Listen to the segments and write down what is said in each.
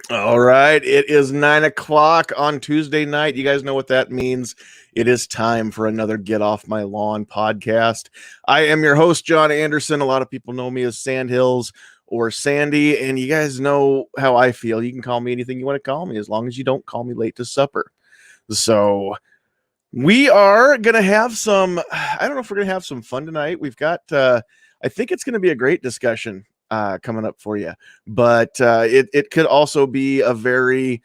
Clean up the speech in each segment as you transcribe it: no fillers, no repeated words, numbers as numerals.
All right, it is 9 o'clock on Tuesday night. You guys know what that means. It is time for another Get Off My Lawn podcast. I am your host, John Anderson. A lot of people know me as Sandhills or Sandy, and you guys know how I feel. You can call me anything you want to call me as long as you don't call me late to supper. So we are going to have I don't know if we're going to have some fun tonight. We've got, I think it's going to be a great discussion coming up for you, but it could also be a very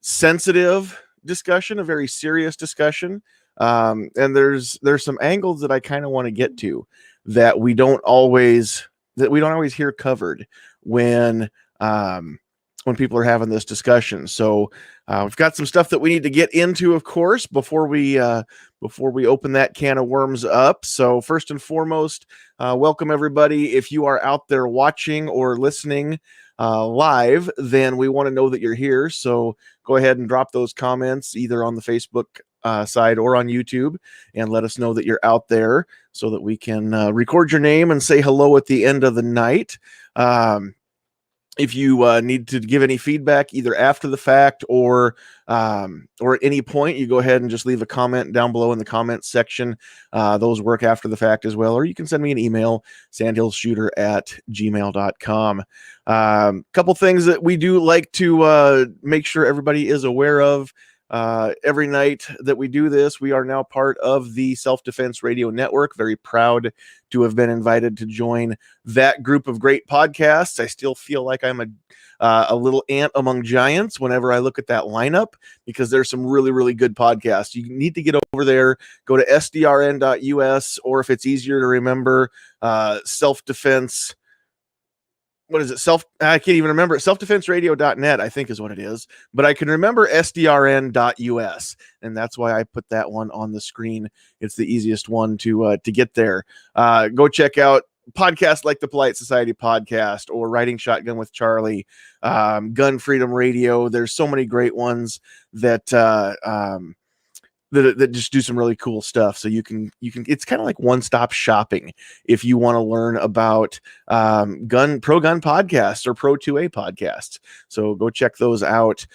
sensitive discussion, a very serious discussion. And there's some angles that I kind of want to get to that we don't always hear covered when people are having this discussion. So we've got some stuff that we need to get into, of course, before we open that can of worms up. So first and foremost, welcome everybody. If you are out there watching or listening live, then we want to know that you're here. So go ahead and drop those comments either on the Facebook side or on YouTube and let us know that you're out there so that we can record your name and say hello at the end of the night. If you need to give any feedback either after the fact or at any point, you go ahead and just leave a comment down below in the comments section. Those work after the fact as well, or you can send me an email, sandhillshooter@gmail.com. Couple things that we do like to make sure everybody is aware of. Every night that we do this, we are now part of the Self-Defense Radio Network. Very proud to have been invited to join that group of great podcasts. I still feel like I'm a little ant among giants whenever I look at that lineup, because there's some really, really good podcasts. You need to get over there, go to sdrn.us, or if it's easier to remember, self-defense. What is it? I can't even remember it. Selfdefenseradio.net, I think is what it is. But I can remember sdrn.us. And that's why I put that one on the screen. It's the easiest one to get there. Go check out podcasts like the Polite Society podcast or Riding Shotgun with Charlie, Gun Freedom Radio. There's so many great ones that just do some really cool stuff. So you can it's kind of like one-stop shopping if you want to learn about pro gun podcasts or pro 2A podcasts. So go check those out.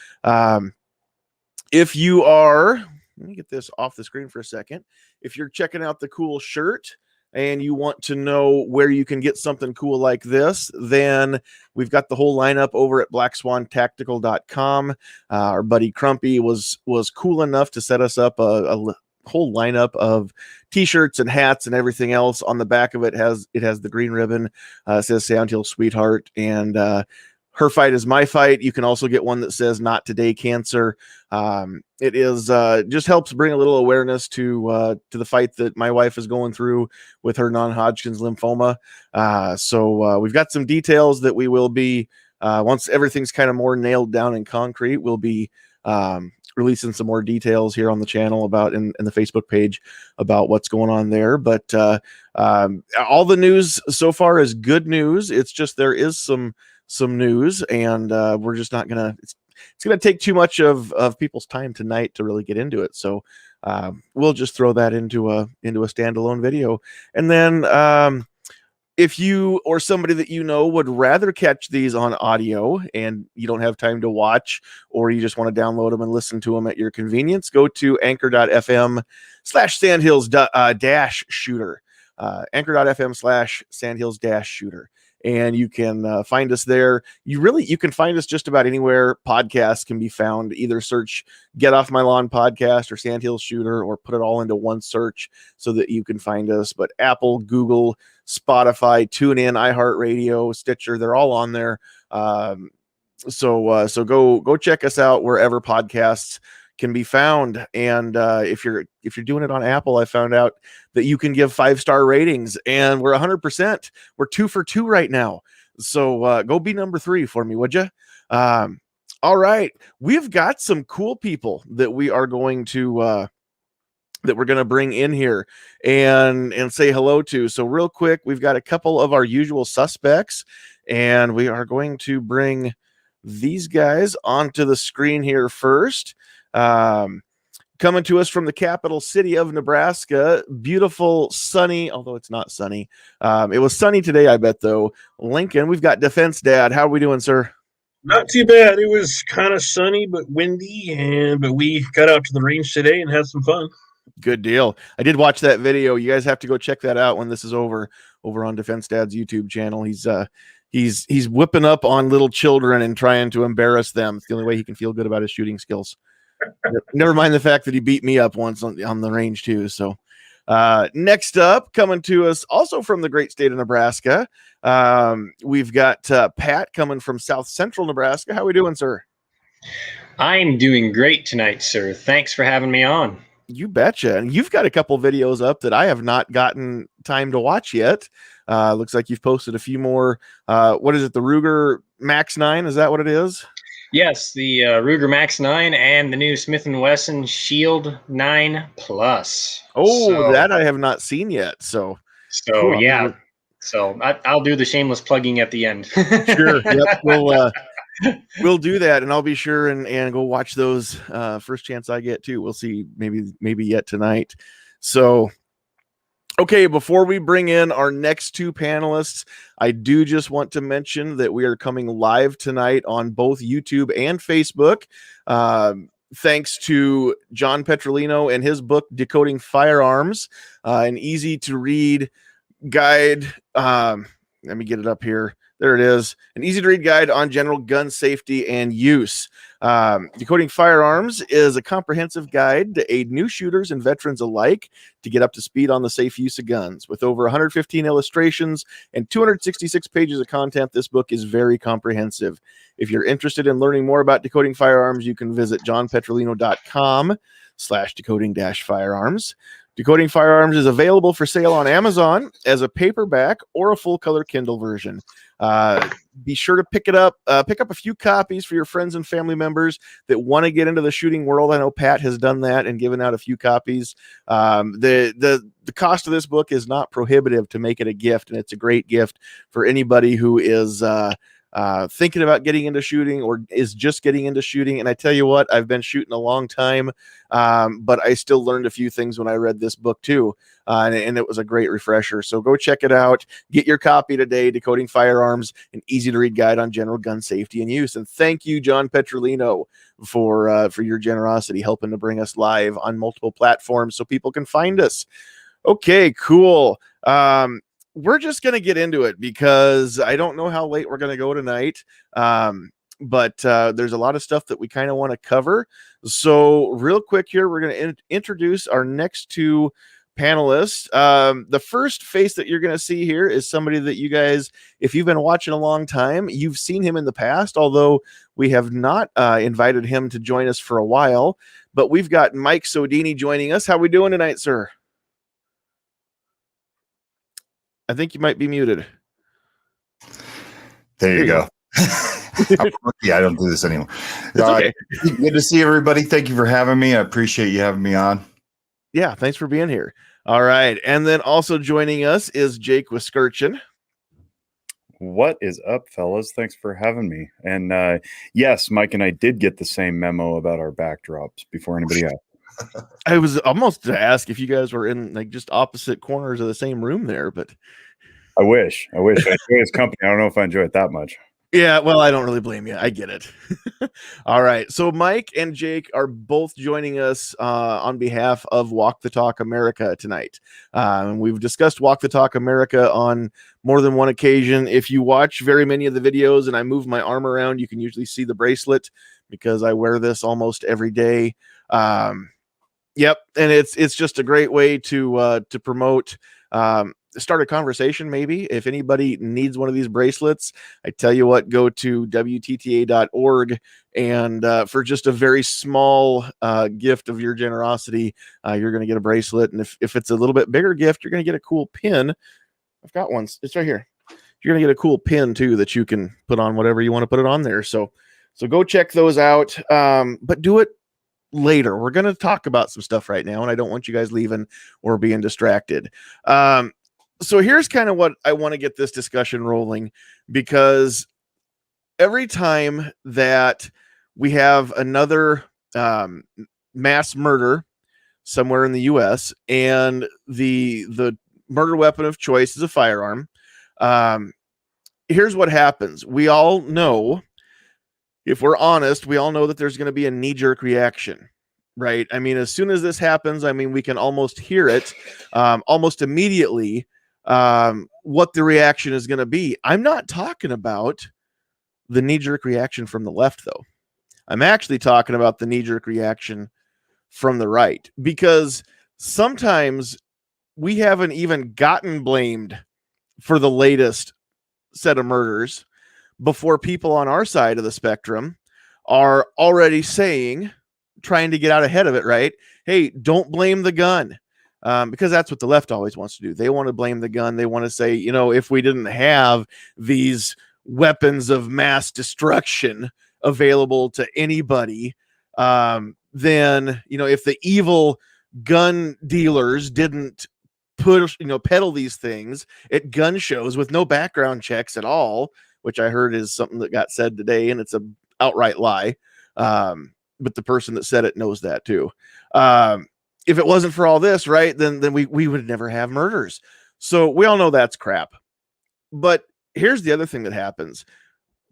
If you are, let me get this off the screen for a second. If you're checking out the cool shirt and you want to know where you can get something cool like this, then we've got the whole lineup over at blackswantactical.com. Our buddy Crumpy was cool enough to set us up a whole lineup of t-shirts and hats and everything else. On the back of it has the green ribbon. It says Sandhills Sweetheart, and her fight is my fight. You can also get one that says Not Today Cancer. It is just helps bring a little awareness to the fight that my wife is going through with her non-Hodgkin's lymphoma. So we've got some details that we will be, once everything's kind of more nailed down in concrete, we'll be releasing some more details here on the channel about in the Facebook page about what's going on there. But all the news so far is good news. It's just there is some news, and we're just not gonna. It's gonna take too much of people's time tonight to really get into it. So we'll just throw that into a standalone video, and then if you or somebody that you know would rather catch these on audio and you don't have time to watch, or you just want to download them and listen to them at your convenience, go to anchor.fm/sandhills-shooter, anchor.fm/sandhills-shooter. And you can find us there. You can find us just about anywhere podcasts can be found. Either search Get Off My Lawn podcast or Sandhills Shooter, or put it all into one search so that you can find us. But Apple, Google, Spotify, TuneIn, iHeartRadio, Stitcher, they're all on there. So go check us out wherever podcasts can be found. And if you're doing it on Apple, I found out that you can give 5-star ratings, and we're 100%. We're 2 for 2 right now. So go be number 3 for me, would you? All right, we've got some cool people that we are going to bring in here and say hello to. So real quick, we've got a couple of our usual suspects, and we are going to bring these guys onto the screen here first. Coming to us from the capital city of Nebraska, beautiful, sunny, although it's not sunny. It was sunny today, I bet, though. Lincoln, we've got Defense Dad. How are we doing, sir? Not too bad. It was kind of sunny but windy, but we got out to the range today and had some fun. Good deal. I did watch that video. You guys have to go check that out when this is over on Defense Dad's YouTube channel. He's whipping up on little children and trying to embarrass them. It's the only way he can feel good about his shooting skills. Never mind the fact that he beat me up once on the range too. So next up, coming to us also from the great state of Nebraska, we've got Pat coming from South Central Nebraska. How are we doing, sir? I'm doing great tonight, sir. Thanks for having me on. You betcha. And you've got a couple videos up that I have not gotten time to watch yet. Looks like you've posted a few more. What is it? The Ruger Max 9? Is that what it is? Yes, the Ruger Max 9 and the new Smith & Wesson Shield 9 Plus. Oh, that I have not seen yet. So cool. Yeah. So I'll do the shameless plugging at the end. Sure. Yep. We'll do that, and I'll be sure and go watch those first chance I get too. We'll see, maybe yet tonight. So, okay, before we bring in our next two panelists, I do just want to mention that we are coming live tonight on both YouTube and Facebook. Thanks to John Petrolino and his book, Decoding Firearms, an easy to read guide. Let me get it up here. There it is. An easy to read guide on general gun safety and use. Decoding Firearms is a comprehensive guide to aid new shooters and veterans alike to get up to speed on the safe use of guns. With over 115 illustrations and 266 pages of content, this book is very comprehensive. If you're interested in learning more about decoding firearms, you can visit johnpetrolino.com/decoding-firearms. Decoding Firearms is available for sale on Amazon as a paperback or a full-color Kindle version. Be sure to pick up a few copies for your friends and family members that want to get into the shooting world. I know Pat has done that and given out a few copies. The cost of this book is not prohibitive to make it a gift, and it's a great gift for anybody who is thinking about getting into shooting or is just getting into shooting. And I tell you what, I've been shooting a long time, but I still learned a few things when I read this book too. And it was a great refresher. So go check it out. Get your copy today, Decoding Firearms, an easy to read guide on general gun safety and use. And thank you, John Petrolino, for your generosity, helping to bring us live on multiple platforms so people can find us. Okay, cool. We're just going to get into it because I don't know how late we're going to go tonight. But there's a lot of stuff that we kind of want to cover. So real quick here, we're going to introduce our next two panelists. The first face that you're going to see here is somebody that you guys, if you've been watching a long time, you've seen him in the past, although we have not invited him to join us for a while. But we've got Mike Sodini joining us. How are we doing tonight, sir? I think you might be muted. There you go. Yeah, I don't do this anymore. Okay. Good to see everybody. Thank you for having me. I appreciate you having me on. Yeah, thanks for being here. All right. And then also joining us is Jake Wiskirchen. What is up, fellas? Thanks for having me. And yes, Mike and I did get the same memo about our backdrops before anybody else. I was almost to ask if you guys were in like just opposite corners of the same room there, but I wish. I enjoy his company. I don't know if I enjoy it that much. Yeah, well, I don't really blame you. I get it. All right. So Mike and Jake are both joining us on behalf of Walk the Talk America tonight. We've discussed Walk the Talk America on more than one occasion. If you watch very many of the videos and I move my arm around, you can usually see the bracelet because I wear this almost every day. Yep, and it's just a great way to promote, start a conversation. Maybe if anybody needs one of these bracelets, I tell you what, go to WTTA.org, and for just a very small gift of your generosity, you're going to get a bracelet. And if it's a little bit bigger gift, you're going to get a cool pin. I've got one. It's right here. You're going to get a cool pin too that you can put on whatever you want to put it on there. So go check those out. But do it later. We're going to talk about some stuff right now, and I don't want you guys leaving or being distracted. So here's kind of what I want to get this discussion rolling, because every time that we have another mass murder somewhere in the U.S. and the murder weapon of choice is a firearm, here's what happens. We all know if we're honest, we all know that there's going to be a knee-jerk reaction, right? I mean, as soon as this happens, I mean, we can almost hear it almost immediately, what the reaction is going to be. I'm not talking about the knee-jerk reaction from the left, though. I'm actually talking about the knee-jerk reaction from the right, because sometimes we haven't even gotten blamed for the latest set of murders before people on our side of the spectrum are already saying, trying to get out ahead of it, right? Hey, don't blame the gun. Because that's what the left always wants to do. They want to blame the gun. They want to say, you know, if we didn't have these weapons of mass destruction available to anybody, then, you know, if the evil gun dealers didn't peddle these things at gun shows with no background checks at all, which I heard is something that got said today, and it's a outright lie. But the person that said it knows that too. If it wasn't for all this, right, then we would never have murders. So we all know that's crap. But here's the other thing that happens.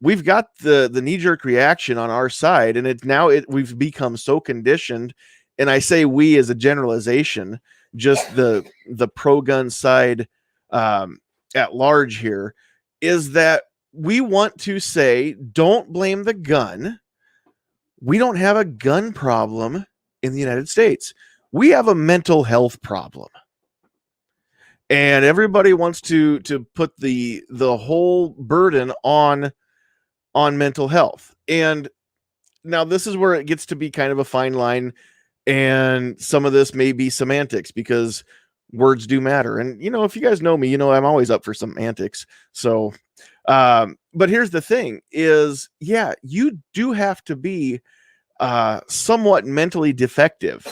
We've got the knee-jerk reaction on our side, and we've become so conditioned, and I say we as a generalization, just the pro-gun side at large here, is that we want to say, don't blame the gun. We don't have a gun problem in the United States. We have a mental health problem. And everybody wants to put the whole burden on mental health. And now this is where it gets to be kind of a fine line, and some of this may be semantics, because words do matter. And, you know, if you guys know me, you know, I'm always up for some antics. So, but here's the thing is, yeah, you do have to be somewhat mentally defective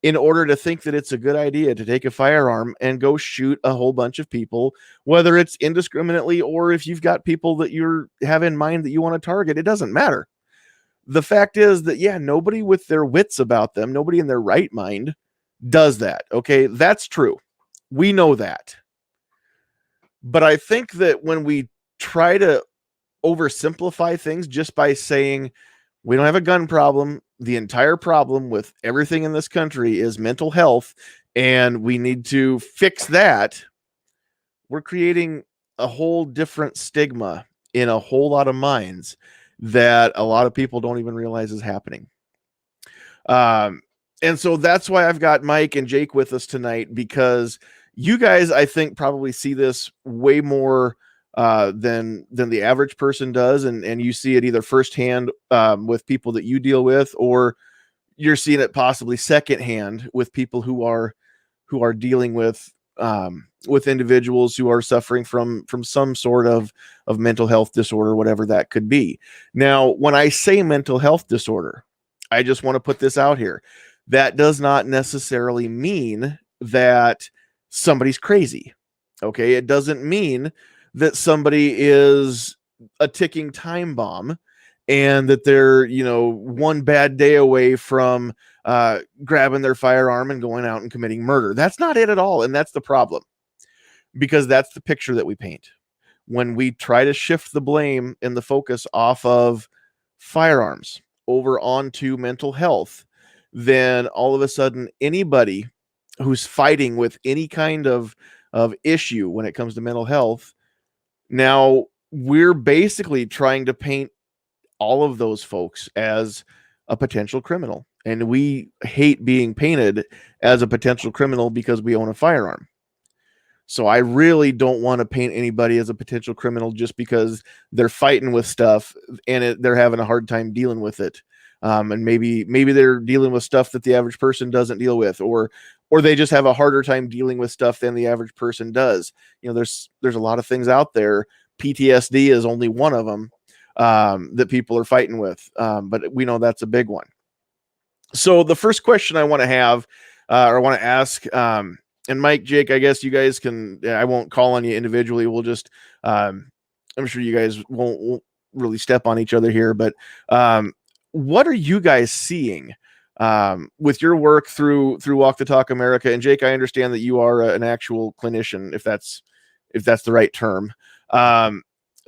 in order to think that it's a good idea to take a firearm and go shoot a whole bunch of people, whether it's indiscriminately or if you've got people that you have in mind that you want to target. It doesn't matter. The fact is that, yeah, nobody with their wits about them, nobody in their right mind does that. Okay, that's true. We know that. But I think that when we try to oversimplify things just by saying we don't have a gun problem, the entire problem with everything in this country is mental health, and we need to fix that, we're creating a whole different stigma in a whole lot of minds that a lot of people don't even realize is happening. And so that's why I've got Mike and Jake with us tonight, because you guys, I think, probably see this way more than the average person does, and you see it either firsthand with people that you deal with, or you're seeing it possibly secondhand with people who are dealing with individuals who are suffering from some sort of mental health disorder, whatever that could be. Now, when I say mental health disorder, I just want to put this out here. That does not necessarily mean that somebody's crazy. Okay, it doesn't mean that somebody is a ticking time bomb and that they're, you know, one bad day away from grabbing their firearm and going out and committing murder. That's not it at all. And that's the problem, because that's the picture that we paint when we try to shift the blame and the focus off of firearms over onto mental health. Then all of a sudden, anybody who's fighting with any kind of issue when it comes to mental health, now we're basically trying to paint all of those folks as a potential criminal. And we hate being painted as a potential criminal because we own a firearm. So I really don't want to paint anybody as a potential criminal just because they're fighting with stuff and they're having a hard time dealing with it. And maybe they're dealing with stuff that the average person doesn't deal with, or they just have a harder time dealing with stuff than the average person does. You know, there's a lot of things out there. PTSD is only one of them that people are fighting with, but we know that's a big one. So the first question I want to have, or I want to ask, and Mike, Jake, I guess you guys can. I won't call on you individually. We'll just. I'm sure you guys won't really step on each other here, but what are you guys seeing with your work through Walk the Talk America? And Jake, I understand that you are an actual clinician, if that's the right term.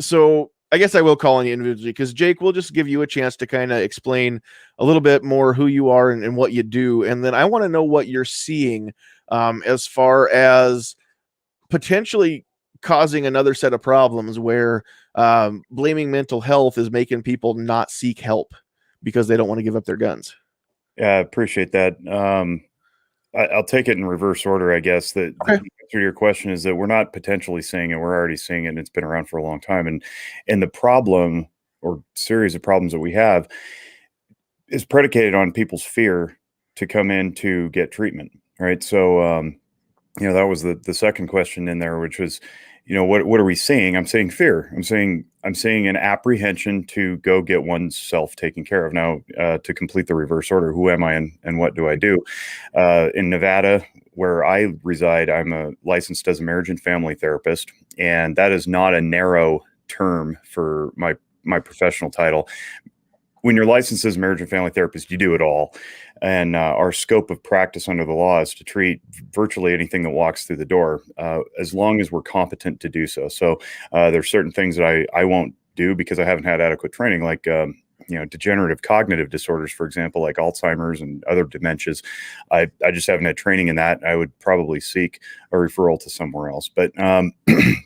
So I guess I will call on you individually, because Jake, we'll just give you a chance to kind of explain a little bit more who you are and what you do. And then I want to know what you're seeing as far as potentially causing another set of problems where blaming mental health is making people not seek help because they don't want to give up their guns. Yeah, I appreciate that. I'll take it in reverse order, I guess. The answer to your question is that we're not potentially seeing it. We're already seeing it, and it's been around for a long time. And the problem or series of problems that we have is predicated on people's fear to come in to get treatment, right? So, that was the second question in there, which was, what are we seeing? I'm saying fear. I'm seeing an apprehension to go get oneself taken care of. Now, to complete the reverse order, who am I and what do I do? In Nevada, where I reside, I'm a licensed as a marriage and family therapist, and that is not a narrow term for my professional title. When you're licensed as a marriage and family therapist, you do it all. And our scope of practice under the law is to treat virtually anything that walks through the door, as long as we're competent to do so. So there's certain things that I won't do because I haven't had adequate training, like degenerative cognitive disorders, for example, like Alzheimer's and other dementias. I just haven't had training in that. I would probably seek a referral to somewhere else. But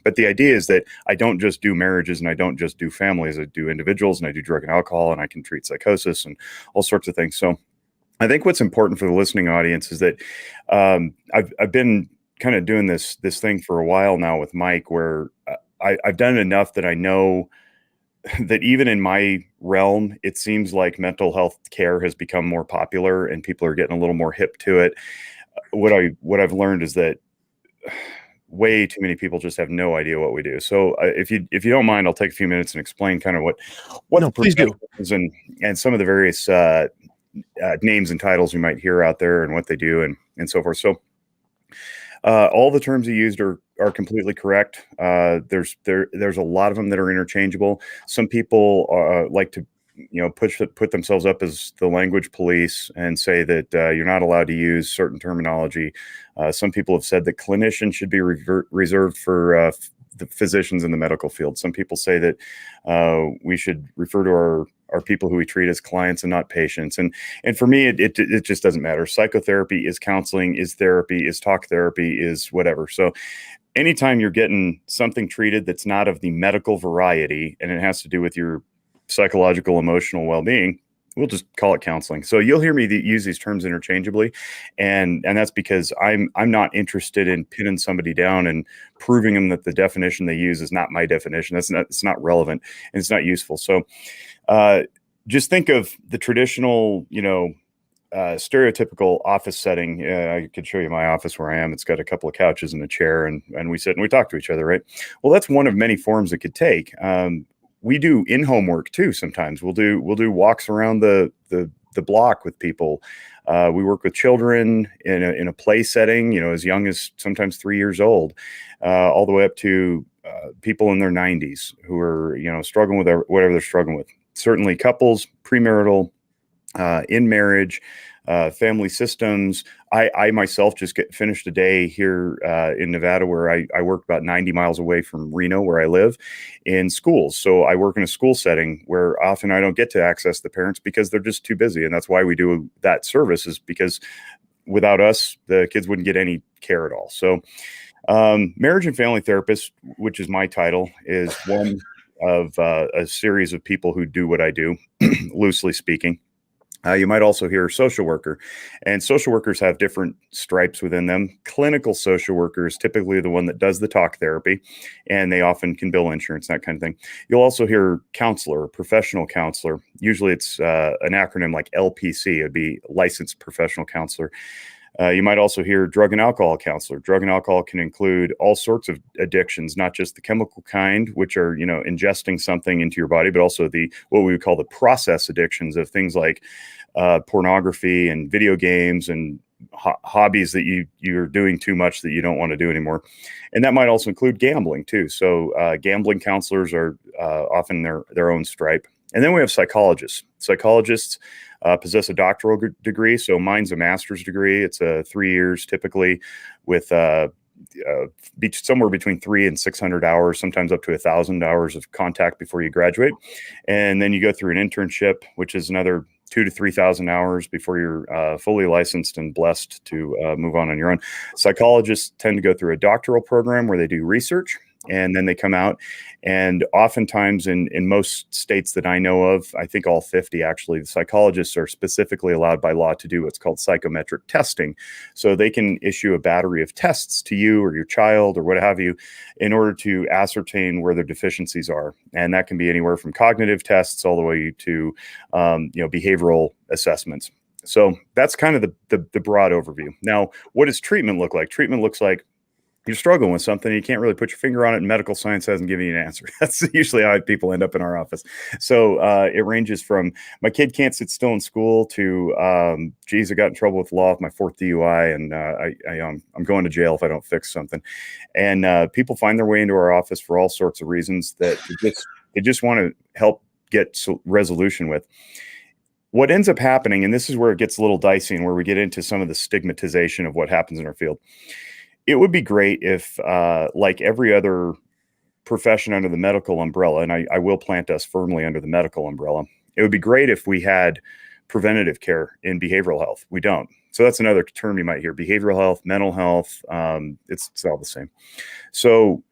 but the idea is that I don't just do marriages and I don't just do families. I do individuals and I do drug and alcohol, and I can treat psychosis and all sorts of things. So I think what's important for the listening audience is that I've been kind of doing this thing for a while now with Mike, where I've done enough that I know that even in my realm, it seems like mental health care has become more popular and people are getting a little more hip to it. What I've learned is that way too many people just have no idea what we do. So if you don't mind, I'll take a few minutes and explain kind of what No, please do. And some of the various names and titles you might hear out there and what they do and so forth. So all the terms you used are completely correct. There's a lot of them that are interchangeable. Some people like to put themselves up as the language police and say that you're not allowed to use certain terminology. Some people have said that clinicians should be reserved for the physicians in the medical field. Some people say that we should refer to our people who we treat as clients and not patients. And for me, it just doesn't matter. Psychotherapy is counseling, is therapy, is talk therapy, is whatever. So anytime you're getting something treated that's not of the medical variety and it has to do with your psychological, emotional well-being, we'll just call it counseling. So you'll hear me use these terms interchangeably. And that's because I'm not interested in pinning somebody down and proving them that the definition they use is not my definition. It's not relevant and it's not useful. So just think of the traditional, stereotypical office setting. I could show you my office where I am. It's got a couple of couches and a chair, and we sit and we talk to each other, right? Well, that's one of many forms it could take. We do in-home work too. Sometimes we'll do walks around the block with people. We work with children in a play setting, as young as sometimes 3 years old, all the way up to people in their 90s who are, struggling with whatever they're struggling with. Certainly couples, premarital, in marriage, family systems. I myself just finished a day here in Nevada where I work about 90 miles away from Reno, where I live, in schools. So I work in a school setting where often I don't get to access the parents because they're just too busy. And that's why we do that service, is because without us, the kids wouldn't get any care at all. So marriage and family therapist, which is my title, is one of a series of people who do what I do, loosely speaking. You might also hear social worker, and social workers have different stripes within them. Clinical social worker is typically the one that does the talk therapy, and they often can bill insurance, that kind of thing. You'll also hear counselor, professional counselor. Usually it's an acronym like LPC. It would be licensed professional counselor. You might also hear drug and alcohol counselor. Drug and alcohol can include all sorts of addictions, not just the chemical kind, which are, ingesting something into your body, but also what we would call the process addictions of things like pornography and video games and hobbies that you're doing too much that you don't want to do anymore. And that might also include gambling too. So gambling counselors are often their own stripe. And then we have psychologists. Psychologists possess a doctoral degree. So mine's a master's degree. It's 3 years typically with somewhere between 300 and 600 hours, sometimes up to 1,000 hours of contact before you graduate. And then you go through an internship, which is another 2,000 to 3,000 hours before you're fully licensed and blessed to move on your own. Psychologists tend to go through a doctoral program where they do research, and then they come out. And oftentimes in most states that I know of, I think all 50 actually, the psychologists are specifically allowed by law to do what's called psychometric testing. So they can issue a battery of tests to you or your child or what have you in order to ascertain where their deficiencies are. And that can be anywhere from cognitive tests all the way to behavioral assessments. So that's kind of the broad overview. Now, what does treatment look like? Treatment looks like you're struggling with something, you can't really put your finger on it, and medical science hasn't given you an answer. That's usually how people end up in our office. So it ranges from my kid can't sit still in school to, geez, I got in trouble with law with my 4th DUI, and I'm going to jail if I don't fix something. And people find their way into our office for all sorts of reasons that they just want to help get resolution with. What ends up happening, and this is where it gets a little dicey and where we get into some of the stigmatization of what happens in our field. It would be great if, like every other profession under the medical umbrella, and I will plant us firmly under the medical umbrella, it would be great if we had preventative care in behavioral health. We don't. So that's another term you might hear: behavioral health, mental health. It's all the same. So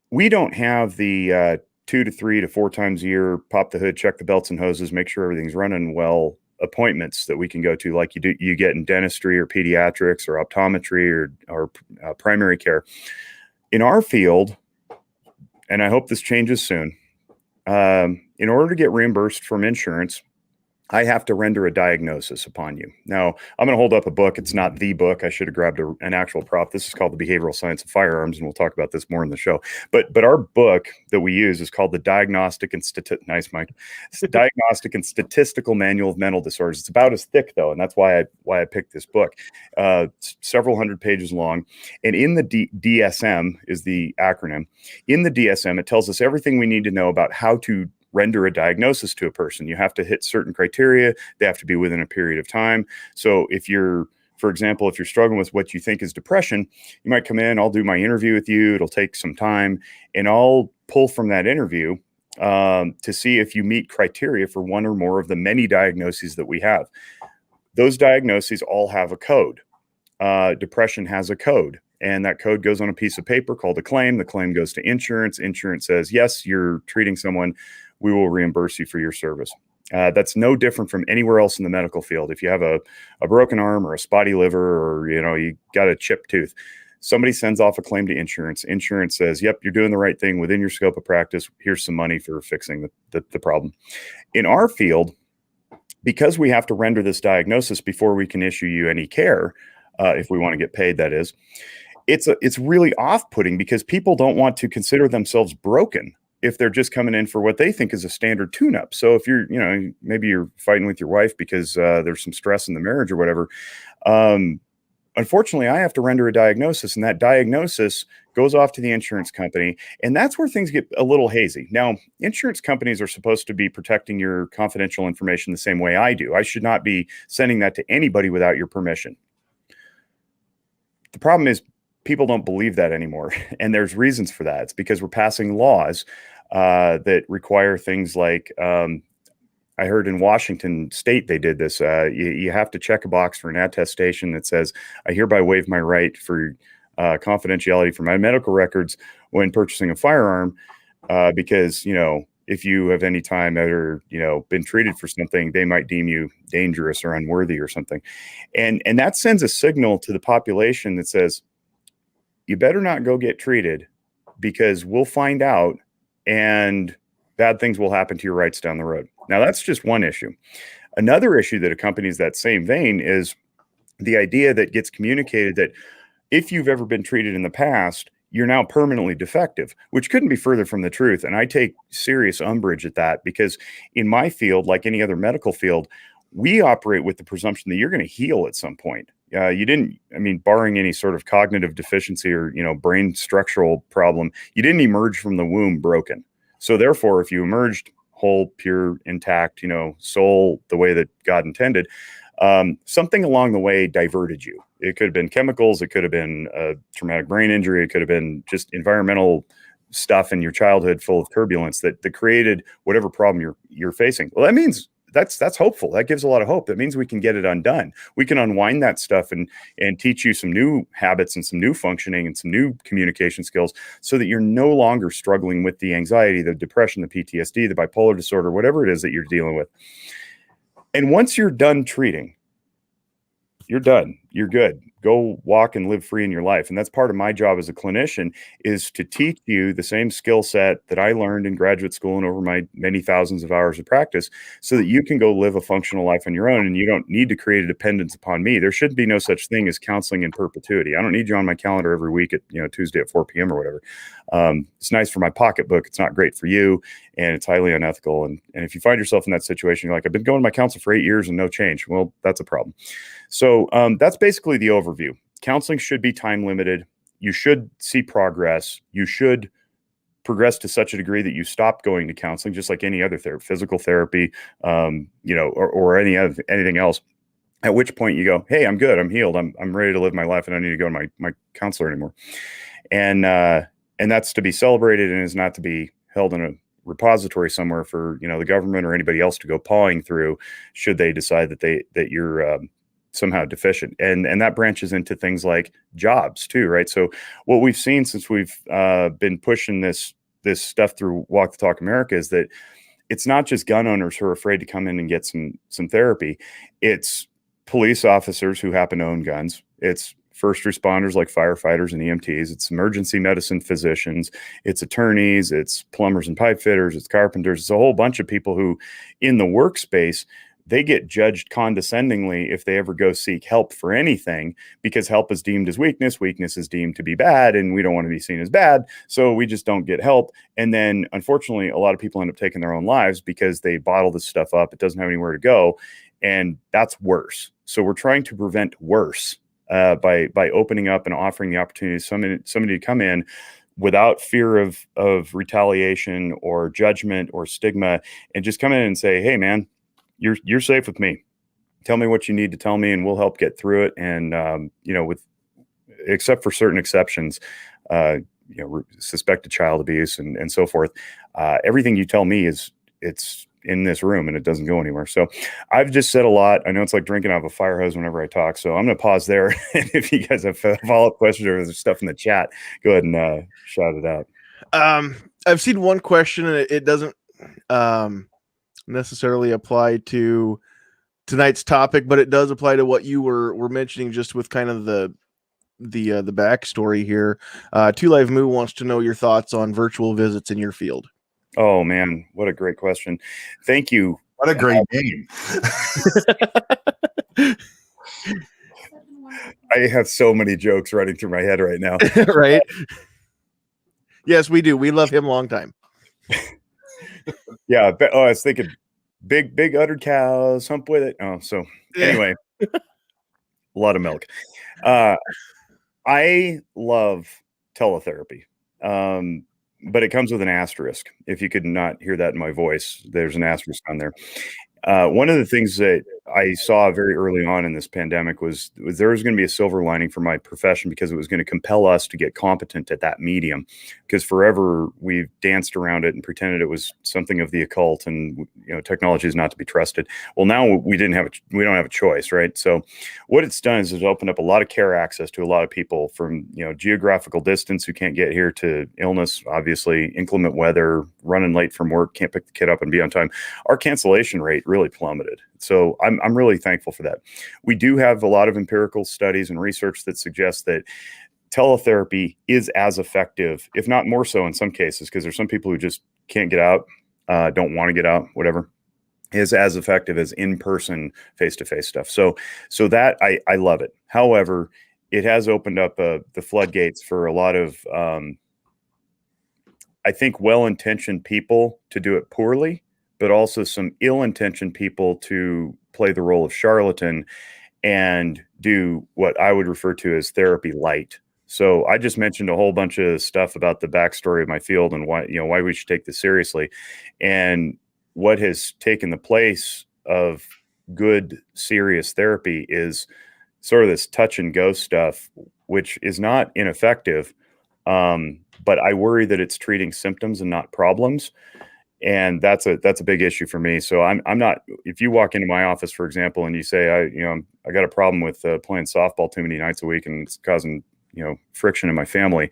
we don't have the 2 to 3 to 4 times a year, pop the hood, check the belts and hoses, make sure everything's running well appointments that we can go to, like you get in dentistry or pediatrics or optometry or primary care. In our field, and I hope this changes soon, in order to get reimbursed from insurance, I have to render a diagnosis upon you. Now, I'm going to hold up a book. It's not the book. I should have grabbed an actual prop. This is called The Behavioral Science of Firearms, and we'll talk about this more in the show. But our book that we use is called the Diagnostic and Diagnostic and Statistical Manual of Mental Disorders. It's about as thick, though, and that's why I picked this book. Several hundred pages long. And in the DSM is the acronym. In the DSM, it tells us everything we need to know about how to render a diagnosis to a person. You have to hit certain criteria. They have to be within a period of time. So for example, if you're struggling with what you think is depression, you might come in, I'll do my interview with you. It'll take some time, and I'll pull from that interview to see if you meet criteria for one or more of the many diagnoses that we have. Those diagnoses all have a code. Depression has a code. And that code goes on a piece of paper called a claim. The claim goes to insurance. Insurance says, yes, you're treating someone. We will reimburse you for your service. That's no different from anywhere else in the medical field. If you have a broken arm or a spotty liver, or you got a chipped tooth, somebody sends off a claim to insurance. Insurance says, yep, you're doing the right thing within your scope of practice. Here's some money for fixing the problem. In our field, because we have to render this diagnosis before we can issue you any care, if we want to get paid, that is, it's really off-putting because people don't want to consider themselves broken if they're just coming in for what they think is a standard tune-up. So if maybe you're fighting with your wife because there's some stress in the marriage or whatever, unfortunately, I have to render a diagnosis, and that diagnosis goes off to the insurance company, and that's where things get a little hazy. Now, insurance companies are supposed to be protecting your confidential information the same way I do. I should not be sending that to anybody without your permission. The problem is people don't believe that anymore, and there's reasons for that. It's because we're passing laws that require things like, I heard in Washington State they did this. You have to check a box for an attestation that says, I hereby waive my right for confidentiality for my medical records when purchasing a firearm, because, if you have any time ever, been treated for something, they might deem you dangerous or unworthy or something. And that sends a signal to the population that says, you better not go get treated because we'll find out and bad things will happen to your rights down the road. Now, that's just one issue. Another issue that accompanies that same vein is the idea that gets communicated that if you've ever been treated in the past, you're now permanently defective, which couldn't be further from the truth. And I take serious umbrage at that because in my field, like any other medical field, we operate with the presumption that you're going to heal at some point. Barring any sort of cognitive deficiency or, brain structural problem, you didn't emerge from the womb broken. So therefore, if you emerged whole, pure, intact, soul, the way that God intended, something along the way diverted you. It could have been chemicals. It could have been a traumatic brain injury. It could have been just environmental stuff in your childhood full of turbulence that created whatever problem you're facing. Well, that means that's hopeful. That gives a lot of hope. That means we can get it undone. We can unwind that stuff and teach you some new habits and some new functioning and some new communication skills so that you're no longer struggling with the anxiety, the depression, the PTSD, the bipolar disorder, whatever it is that you're dealing with. And once you're done treating, you're done. You're good. Go walk and live free in your life. And that's part of my job as a clinician, is to teach you the same skill set that I learned in graduate school and over my many thousands of hours of practice, so that you can go live a functional life on your own and you don't need to create a dependence upon me. There should be no such thing as counseling in perpetuity. I don't need you on my calendar every week at Tuesday at 4 p.m. or whatever. It's nice for my pocketbook. It's not great for you, and it's highly unethical. And if you find yourself in that situation, you're like, I've been going to my counselor for 8 years and no change. Well, that's a problem. So that's basically the overview. Counseling should be time limited. You should see progress. You should progress to such a degree that you stop going to counseling, just like any other therapy, physical therapy, or anything else. At which point you go, hey, I'm good. I'm healed. I'm ready to live my life. I don't need to go to my counselor anymore. And that's to be celebrated, and is not to be held in a repository somewhere for the government or anybody else to go pawing through, should they decide that you're somehow deficient. And that branches into things like jobs too, right? So what we've seen since we've been pushing this stuff through Walk the Talk America is that it's not just gun owners who are afraid to come in and get some therapy. It's police officers who happen to own guns. It's first responders like firefighters and EMTs. It's emergency medicine physicians. It's attorneys. It's plumbers and pipe fitters. It's carpenters. It's a whole bunch of people who, in the workspace, they get judged condescendingly if they ever go seek help for anything, because help is deemed as weakness. Weakness is deemed to be bad, and we don't want to be seen as bad. So we just don't get help. And then, unfortunately, a lot of people end up taking their own lives because they bottle this stuff up. It doesn't have anywhere to go. And that's worse. So we're trying to prevent worse by opening up and offering the opportunity to somebody to come in without fear of retaliation or judgment or stigma, and just come in and say, hey, man, you're safe with me. Tell me what you need to tell me, and we'll help get through it. And except for certain exceptions, suspected child abuse and so forth, everything you tell me it's in this room and it doesn't go anywhere. So I've just said a lot. I know it's like drinking out of a fire hose whenever I talk. So I'm going to pause there. And if you guys have follow-up questions or there's stuff in the chat, go ahead and shout it out. I've seen one question, and it doesn't necessarily apply to tonight's topic, but it does apply to what you were mentioning, just with kind of the backstory here. Two Live Moo wants to know your thoughts on virtual visits in your field. Oh man, what a great question. Thank you. What a great name. I have so many jokes running through my head right now. Right? Yes, we do. We love him long time. Yeah. I was thinking big uddered cows, hump with it. Oh, so anyway, a lot of milk. I love teletherapy. But it comes with an asterisk. If you could not hear that in my voice, there's an asterisk on there. One of the things that I saw very early on in this pandemic was there was going to be a silver lining for my profession, because it was going to compel us to get competent at that medium, because forever we've danced around it and pretended it was something of the occult, and technology is not to be trusted. Well, now we don't have a choice, right? So what it's done is it's opened up a lot of care access to a lot of people from geographical distance who can't get here, to illness, obviously, inclement weather, running late from work, can't pick the kid up and be on time. Our cancellation rate really plummeted. So I'm really thankful for that. We do have a lot of empirical studies and research that suggests that teletherapy is as effective, if not more so in some cases, because there's some people who just can't get out, don't want to get out, whatever, is as effective as in-person face-to-face stuff. So that I love it. However, it has opened up the floodgates for a lot of, I think, well-intentioned people to do it poorly, but also some ill-intentioned people to play the role of charlatan and do what I would refer to as therapy light. So I just mentioned a whole bunch of stuff about the backstory of my field and why we should take this seriously. And what has taken the place of good, serious therapy is sort of this touch and go stuff, which is not ineffective. But I worry that it's treating symptoms and not problems. And that's a big issue for me. So I'm not, if you walk into my office, for example, and you say, I got a problem with playing softball too many nights a week and it's causing, friction in my family,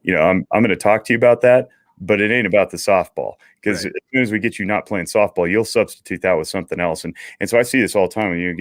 I'm going to talk to you about that, but it ain't about the softball, because as soon as we get you not playing softball, you'll substitute that with something else. And so I see this all the time when you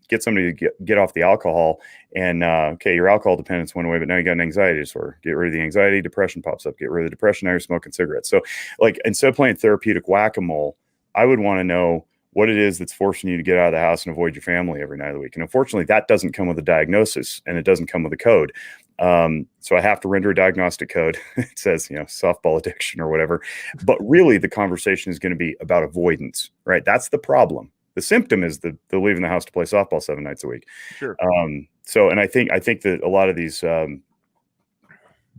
get somebody to get off the alcohol and, okay, your alcohol dependence went away, but now you got an anxiety disorder. Get rid of the anxiety, depression pops up. Get rid of the depression, now you're smoking cigarettes. So like, instead of playing therapeutic whack-a-mole, I would want to know what it is that's forcing you to get out of the house and avoid your family every night of the week. And unfortunately, that doesn't come with a diagnosis, and it doesn't come with a code. So I have to render a diagnostic code. It says, softball addiction or whatever. But really, the conversation is going to be about avoidance, right? That's the problem. The symptom is the leaving the house to play softball 7 nights a week. Sure. And I think that a lot of these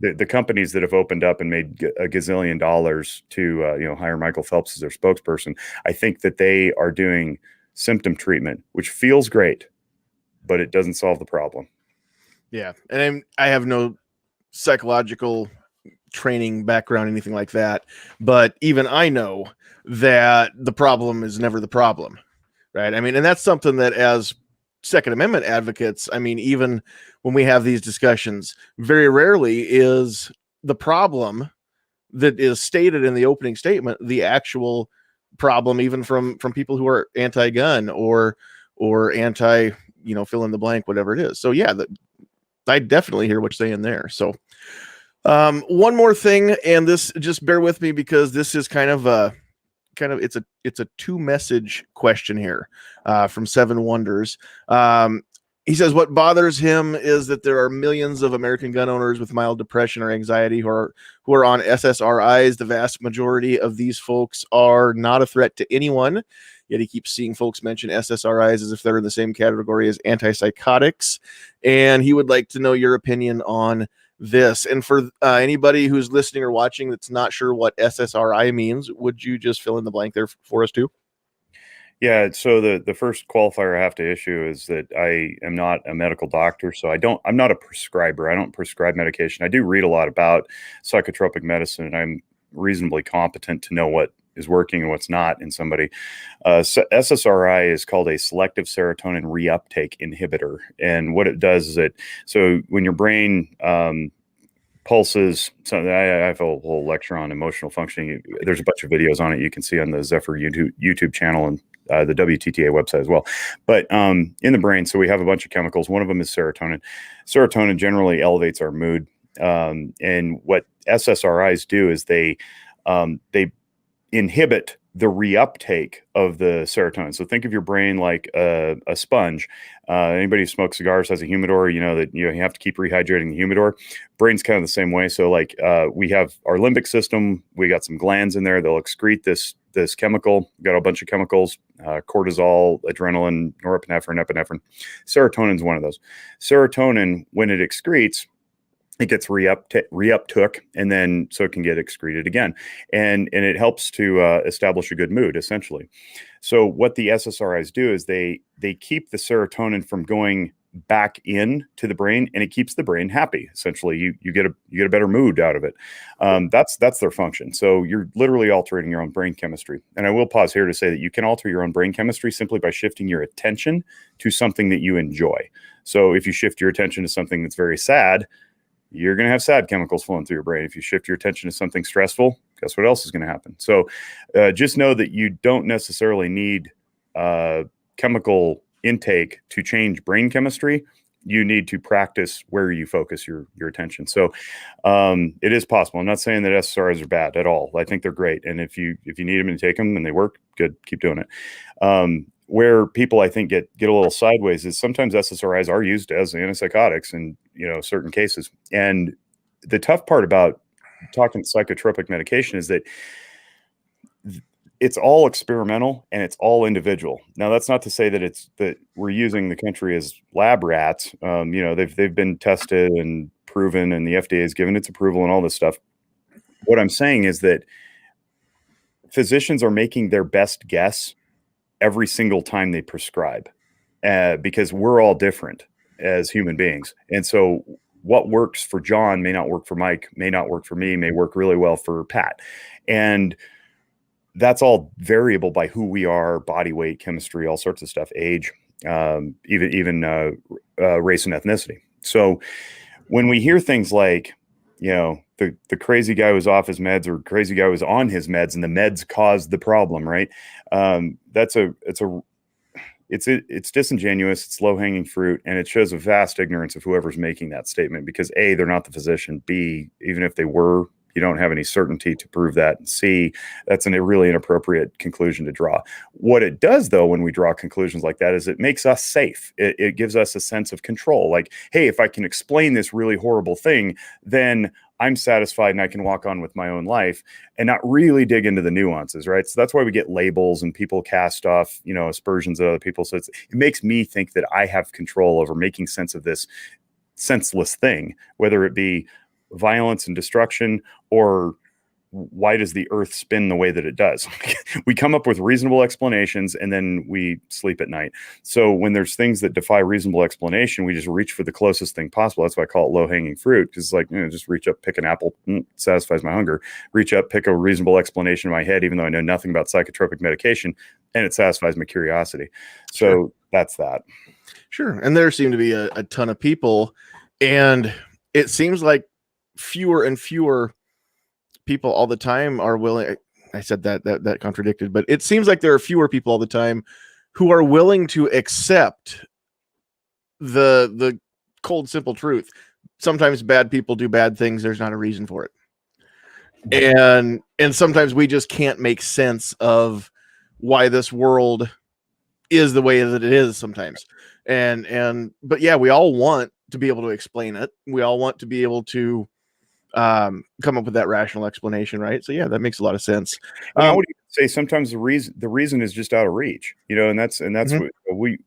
the companies that have opened up and made a gazillion dollars to hire Michael Phelps as their spokesperson, I think that they are doing symptom treatment, which feels great, but it doesn't solve the problem. Yeah, and I have no psychological training background, anything like that, but even I know that the problem is never the problem. Right. I mean, and that's something that as Second Amendment advocates, I mean, even when we have these discussions, very rarely is the problem that is stated in the opening statement the actual problem, even from people who are anti-gun or anti, fill in the blank, whatever it is. So yeah, I definitely hear what you're saying there. So one more thing, and this, just bear with me because this is it's a 2-message question here from Seven Wonders. He says what bothers him is that there are millions of American gun owners with mild depression or anxiety who are on SSRIs. The vast majority of these folks are not a threat to anyone, yet he keeps seeing folks mention SSRIs as if they're in the same category as antipsychotics, and he would like to know your opinion on this. And for anybody who's listening or watching that's not sure what SSRI means, would you just fill in the blank there for us too? Yeah. So the first qualifier I have to issue is that I am not a medical doctor. So I'm not a prescriber. I don't prescribe medication. I do read a lot about psychotropic medicine, and I'm reasonably competent to know what is working and what's not in somebody. So SSRI is called a selective serotonin reuptake inhibitor. And what it does is so when your brain pulses, so I have a whole lecture on emotional functioning. There's a bunch of videos on it you can see on the Zephyr YouTube channel and the WTTA website as well. But in the brain, so we have a bunch of chemicals. One of them is serotonin. Serotonin generally elevates our mood. And what SSRIs do is they inhibit the reuptake of the serotonin. So think of your brain like a sponge. Anybody who smokes cigars has a humidor, that you have to keep rehydrating the humidor. Brain's kind of the same way. So like we have our limbic system, we got some glands in there. They'll excrete this chemical. We got a bunch of chemicals, cortisol, adrenaline, norepinephrine, epinephrine. Serotonin's one of those. Serotonin, when it excretes, it gets reuptook, and then so it can get excreted again. And it helps to establish a good mood, essentially. So what the SSRIs do is they keep the serotonin from going back in to the brain, and it keeps the brain happy. Essentially, you get a better mood out of it. That's their function. So you're literally altering your own brain chemistry. And I will pause here to say that you can alter your own brain chemistry simply by shifting your attention to something that you enjoy. So if you shift your attention to something that's very sad, you're going to have sad chemicals flowing through your brain. If you shift your attention to something stressful, guess what else is going to happen? So just know that you don't necessarily need chemical intake to change brain chemistry. You need to practice where you focus your attention. So it is possible. I'm not saying that SSRIs are bad at all. I think they're great. And if you need them and take them and they work, good, keep doing it. Where people, I think, get a little sideways is sometimes SSRIs are used as antipsychotics in certain cases. And the tough part about talking psychotropic medication is that it's all experimental and it's all individual. Now, that's not to say that we're using the country as lab rats. They've been tested and proven, and the FDA has given its approval and all this stuff. What I'm saying is that physicians are making their best guess every single time they prescribe, because we're all different. as human beings. And so what works for John may not work for Mike, may not work for me, may work really well for Pat. And that's all variable by who we are, body weight, chemistry, all sorts of stuff, age, even race and ethnicity. So when we hear things like, the crazy guy was off his meds, or crazy guy was on his meds and the meds caused the problem, right? It's disingenuous, it's low hanging fruit, and it shows a vast ignorance of whoever's making that statement, because A, they're not the physician. B, even if they were, you don't have any certainty to prove that. And C, that's a really inappropriate conclusion to draw. What it does, though, when we draw conclusions like that, is it makes us safe. It gives us a sense of control. Like, hey, if I can explain this really horrible thing, then I'm satisfied and I can walk on with my own life and not really dig into the nuances, right? So that's why we get labels and people cast off, aspersions at other people. So it makes me think that I have control over making sense of this senseless thing, whether it be violence and destruction, or why does the earth spin the way that it does? We come up with reasonable explanations and then we sleep at night. So when there's things that defy reasonable explanation, we just reach for the closest thing possible. That's why I call it low hanging fruit, because it's like, just reach up, pick an apple, satisfies my hunger. Reach up, pick a reasonable explanation in my head, even though I know nothing about psychotropic medication, and it satisfies my curiosity. So Sure. That's that. Sure. And there seem to be a ton of people, and it seems like fewer and fewer people all the time are willing. I said that contradicted, but it seems like there are fewer people all the time who are willing to accept the cold, simple truth. Sometimes bad people do bad things. There's not a reason for it. And sometimes we just can't make sense of why this world is the way that it is sometimes. But yeah, we all want to be able to explain it. We all want to be able to come up with that rational explanation, right? So yeah, that makes a lot of sense. I would say sometimes the reason is just out of reach, and that's Mm-hmm. what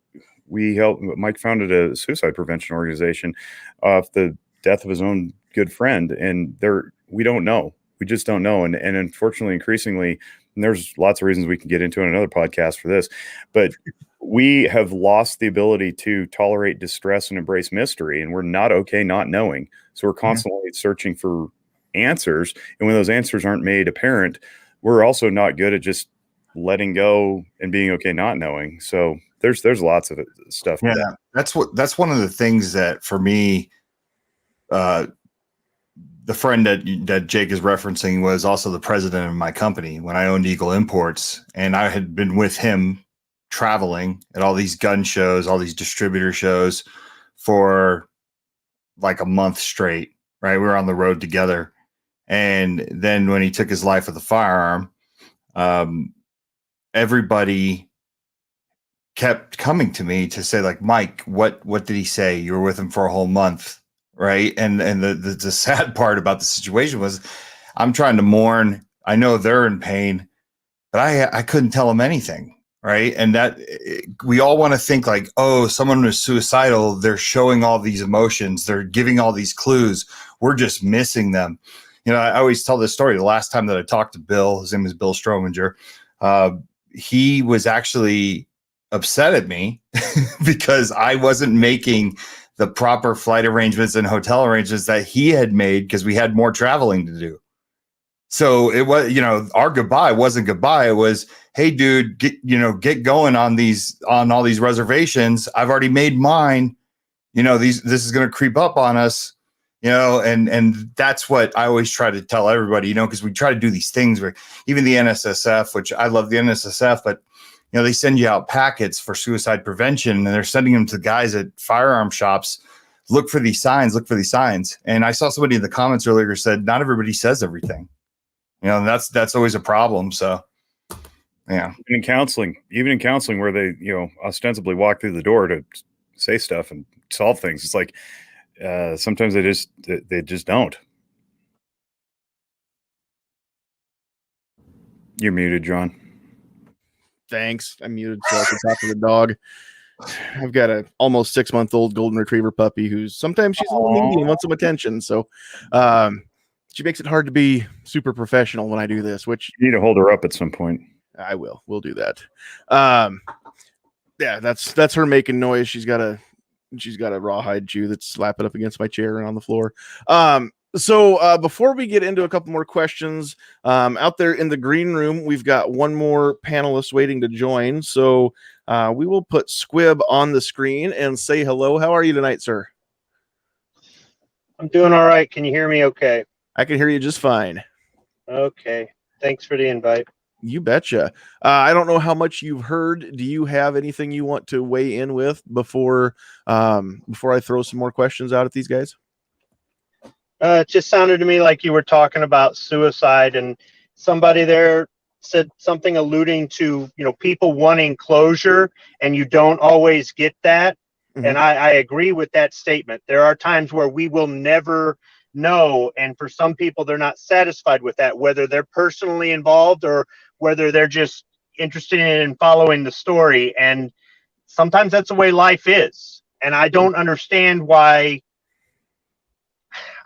we help. Mike founded a suicide prevention organization off the death of his own good friend, and we don't know. We just don't know. And unfortunately, increasingly, and there's lots of reasons we can get into in another podcast for this, but we have lost the ability to tolerate distress and embrace mystery, and we're not okay not knowing. So we're constantly searching for answers. And when those answers aren't made apparent, we're also not good at just letting go and being okay not knowing. So there's lots of stuff. Yeah, that's one of the things that for me, the friend that Jake is referencing was also the president of my company when I owned Eagle Imports, and I had been with him traveling at all these gun shows, all these distributor shows for like a month straight, right? We were on the road together. And then when he took his life with a firearm, everybody kept coming to me to say, like, Mike, what did he say? You were with him for a whole month, right? And the sad part about the situation was I'm trying to mourn. I know they're in pain, but I couldn't tell them anything, right? And that we all want to think like, oh, someone was suicidal. They're showing all these emotions. They're giving all these clues. We're just missing them. I always tell this story. The last time that I talked to Bill, his name is Bill Strominger, he was actually upset at me because I wasn't making the proper flight arrangements and hotel arrangements that he had made because we had more traveling to do. So it was, our goodbye wasn't goodbye. It was, hey, dude, get going on all these reservations. I've already made mine. This is going to creep up on us. And that's what I always try to tell everybody, because we try to do these things where even the NSSF, which I love the NSSF, but, they send you out packets for suicide prevention and they're sending them to guys at firearm shops. Look for these signs. And I saw somebody in the comments earlier said, not everybody says everything, and that's always a problem. So, yeah. Even in counseling where they, ostensibly walk through the door to say stuff and solve things. It's like, sometimes they just don't. You're muted, John. Thanks. I'm muted so I can talk to the dog. I've got a almost 6-month-old golden retriever puppy who's sometimes she's a little needy and wants some attention. So she makes it hard to be super professional when I do this, which you need to hold her up at some point. I will. We'll do that. Yeah, that's her making noise. She's got a she's got a rawhide shoe that's slapping up against my chair and on the floor. So before we get into a couple more questions, out there in the green room, we've got one more panelist waiting to join. So we will put Squib on the screen and say hello. How are you tonight, sir? I'm doing all right. Can you hear me okay? I can hear you just fine. Okay. Thanks for the invite. You betcha. I don't know how much you've heard. Do you have anything you want to weigh in with before I throw some more questions out at these guys? It just sounded to me like you were talking about suicide, and somebody there said something alluding to, people wanting closure, and you don't always get that. Mhm. And I agree with that statement. There are times where we will never know. And for some people, they're not satisfied with that, whether they're personally involved or whether they're just interested in following the story. And sometimes that's the way life is. And I don't understand why.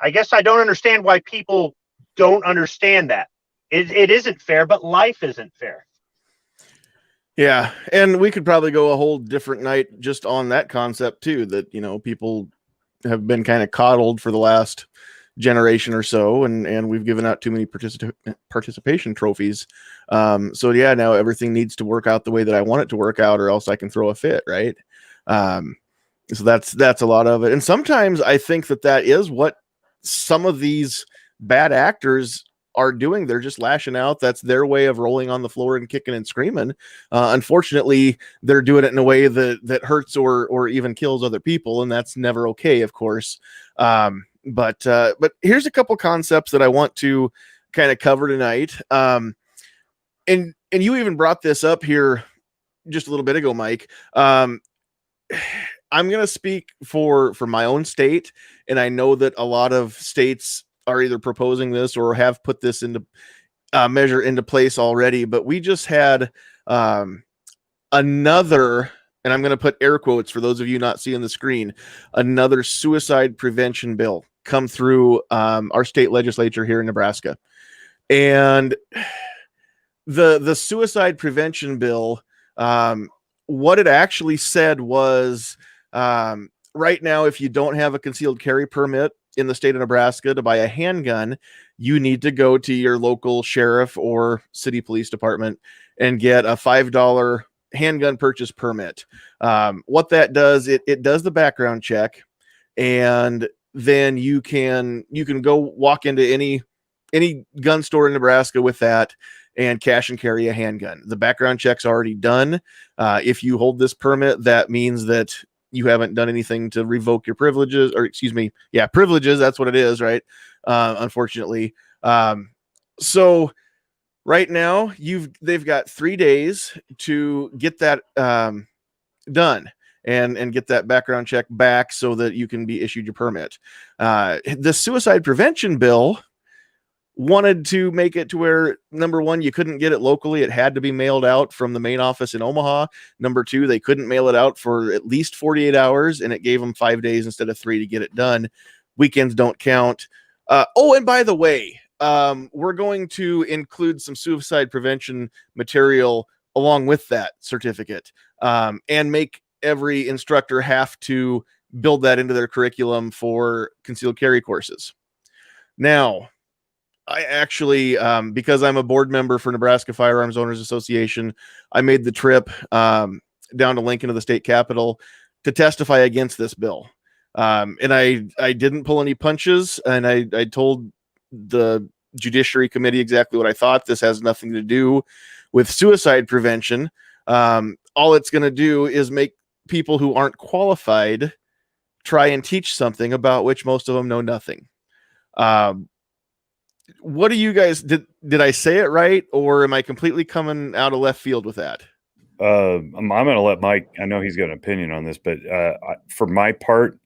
I guess I don't understand why people don't understand that. It isn't fair, but life isn't fair. Yeah, and we could probably go a whole different night just on that concept too, that people have been kind of coddled for the last generation or so, and we've given out too many participation trophies. So yeah, now everything needs to work out the way that I want it to work out, or else I can throw a fit, right? So that's a lot of it. And sometimes I think that is what some of these bad actors are doing. They're just lashing out. That's their way of rolling on the floor and kicking and screaming. Unfortunately, they're doing it in a way that hurts or even kills other people, and that's never okay, of course. But here's a couple concepts that I want to kind of cover tonight. And you even brought this up here just a little bit ago, Mike. I'm going to speak for my own state, and I know that a lot of states are either proposing this or have put this into measure into place already. But we just had another, and I'm going to put air quotes for those of you not seeing the screen, another suicide prevention bill come through our state legislature here in Nebraska. And the suicide prevention bill, what it actually said was, right now, if you don't have a concealed carry permit in the state of Nebraska to buy a handgun, you need to go to your local sheriff or city police department and get a $5 handgun purchase permit. What that does, it does the background check, and then you can go walk into any gun store in Nebraska with that and cash and carry a handgun. The background check's already done. If you hold this permit, that means that you haven't done anything to revoke your privileges, or privileges. That's what it is, right? Unfortunately. So right now they've got 3 days to get that done and get that background check back so that you can be issued your permit. The suicide prevention bill wanted to make it to where, number one, you couldn't get it locally. It had to be mailed out from the main office in Omaha. Number two, they couldn't mail it out for at least 48 hours, and it gave them 5 days instead of 3 to get it done. Weekends don't count. And by the way, we're going to include some suicide prevention material along with that certificate, and make every instructor have to build that into their curriculum for concealed carry courses. Now, I actually, because I'm a board member for Nebraska Firearms Owners Association, I made the trip down to Lincoln to the state capitol to testify against this bill. And I didn't pull any punches, and I told the Judiciary Committee exactly what I thought. This has nothing to do with suicide prevention. All it's going to do is make people who aren't qualified try and teach something about which most of them know nothing. What do you guys, did I say it right, or am I completely coming out of left field with that? I'm going to let Mike, I know he's got an opinion on this, but for my part,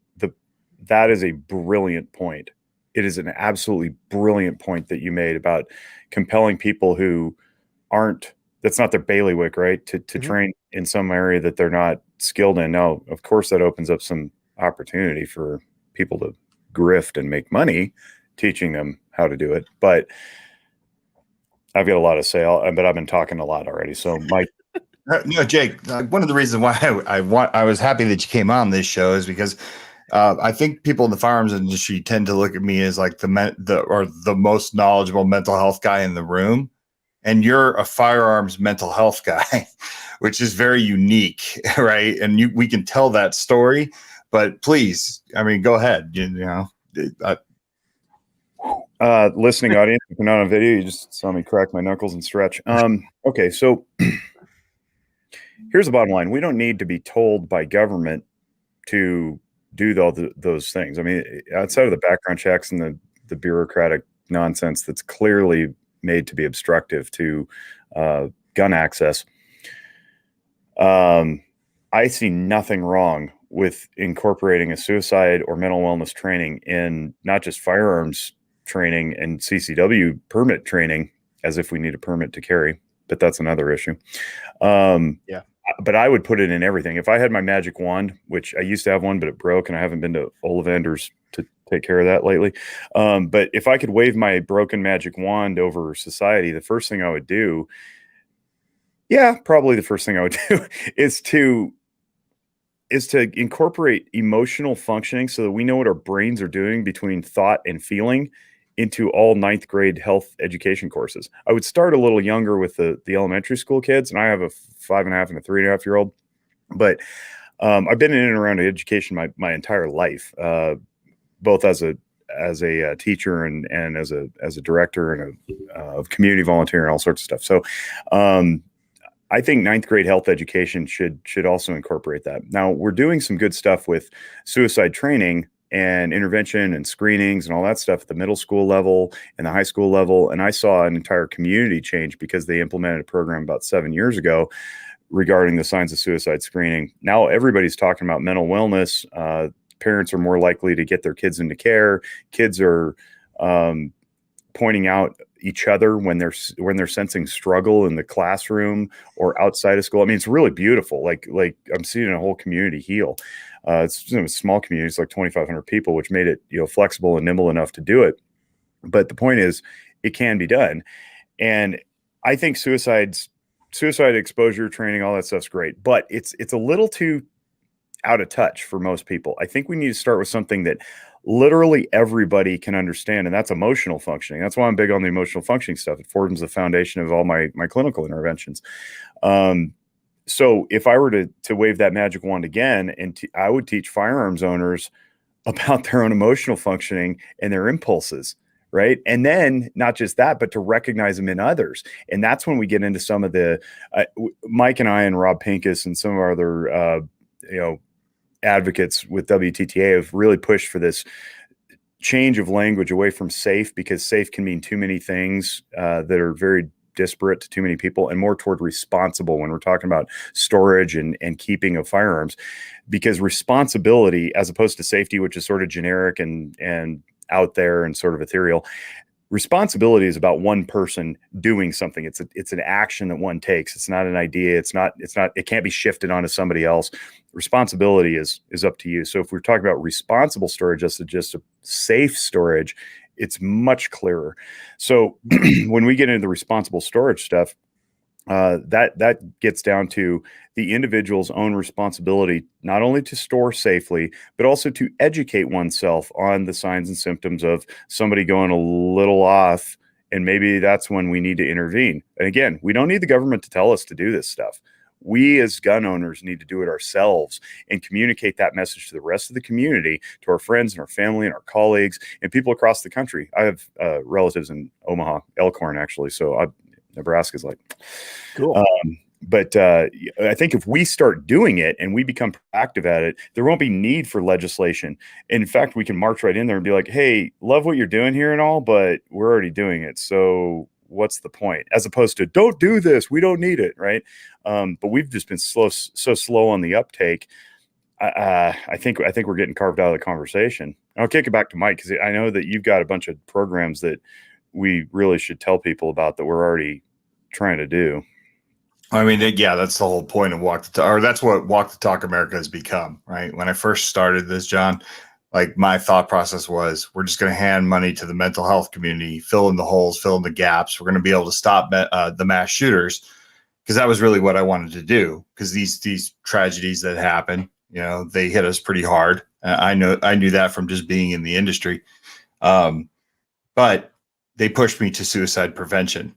that is a brilliant point. It is an absolutely brilliant point that you made about compelling people who that's not their bailiwick, right? To train in some area that they're not skilled in. Now, of course, that opens up some opportunity for people to grift and make money teaching them how to do it. But I've got a lot to say, but I've been talking a lot already. So Mike, No, Jake. One of the reasons why I was happy that you came on this show is because I think people in the firearms industry tend to look at me as like the most knowledgeable mental health guy in the room, and you're a firearms mental health guy, which is very unique, right? And we can tell that story, but please, I mean, go ahead. Listening audience, if you're not on video, you just saw me crack my knuckles and stretch. Okay, so here's the bottom line: we don't need to be told by government to do all those things. I mean, outside of the background checks and the bureaucratic nonsense that's clearly made to be obstructive to gun access, I see nothing wrong with incorporating a suicide or mental wellness training in not just firearms training and CCW permit training, as if we need a permit to carry, but that's another issue. Yeah. But I would put it in everything. If I had my magic wand, which I used to have one, but it broke, and I haven't been to Ollivanders to take care of that lately. But if I could wave my broken magic wand over society, the first thing I would do, probably the first thing I would do is to incorporate emotional functioning so that we know what our brains are doing between thought and feeling into all 9th grade health education courses. I would start a little younger with the elementary school kids, and I have a 5.5 and a 3.5-year-old, but I've been in and around education my entire life, both as a teacher and as a director and of community volunteer and all sorts of stuff. So I think 9th grade health education should also incorporate that. Now, we're doing some good stuff with suicide training and intervention and screenings and all that stuff at the middle school level and the high school level. And I saw an entire community change because they implemented a program about 7 years ago regarding the signs of suicide screening. Now everybody's talking about mental wellness. Parents are more likely to get their kids into care. Kids are pointing out each other when they're sensing struggle in the classroom or outside of school. I mean, it's really beautiful. Like I'm seeing a whole community heal. It's a small community. It's like 2,500 people, which made it, flexible and nimble enough to do it. But the point is, it can be done. And I think suicide exposure training, all that stuff's great, but it's a little too out of touch for most people. I think we need to start with something that literally everybody can understand, and that's emotional functioning. That's why I'm big on the emotional functioning stuff. It forms the foundation of all my clinical interventions. So if I were to wave that magic wand again, and I would teach firearms owners about their own emotional functioning and their impulses, right? And then not just that, but to recognize them in others. And that's when we get into some of the Mike and I and Rob Pincus and some of our other advocates with WTTA have really pushed for this change of language away from safe, because safe can mean too many things that are very disparate to too many people, and more toward responsible when we're talking about storage and keeping of firearms, because responsibility, as opposed to safety, which is sort of generic and out there and sort of ethereal, responsibility is about one person doing something. It's an action that one takes. It's not an idea. It can't be shifted onto somebody else. Responsibility is up to you. So if we're talking about responsible storage, just a safe storage, it's much clearer. So when we get into the responsible storage stuff, that gets down to the individual's own responsibility, not only to store safely, but also to educate oneself on the signs and symptoms of somebody going a little off. And maybe that's when we need to intervene. And again, we don't need the government to tell us to do this stuff. We as gun owners need to do it ourselves and communicate that message to the rest of the community, to our friends and our family and our colleagues and people across the country. I have relatives in Omaha, Elkhorn, actually. So Nebraska's like, cool. But I think if we start doing it and we become proactive at it, there won't be need for legislation. In fact, we can march right in there and be like, hey, love what you're doing here and all, but we're already doing it. So what's the point? As opposed to, don't do this, we don't need it, right? But we've just been so slow on the uptake. I think we're getting carved out of the conversation. I'll kick it back to Mike, because I know that you've got a bunch of programs that we really should tell people about that we're already trying to do. I mean, that's the whole point of Walk the Talk, or that's what Walk the Talk America has become, right? When I first started this, John, like my thought process was, we're just going to hand money to the mental health community, fill in the holes, fill in the gaps. We're going to be able to stop the mass shooters. because that was really what I wanted to do. Because these tragedies that happen, they hit us pretty hard. I knew that from just being in the industry. But they pushed me to suicide prevention.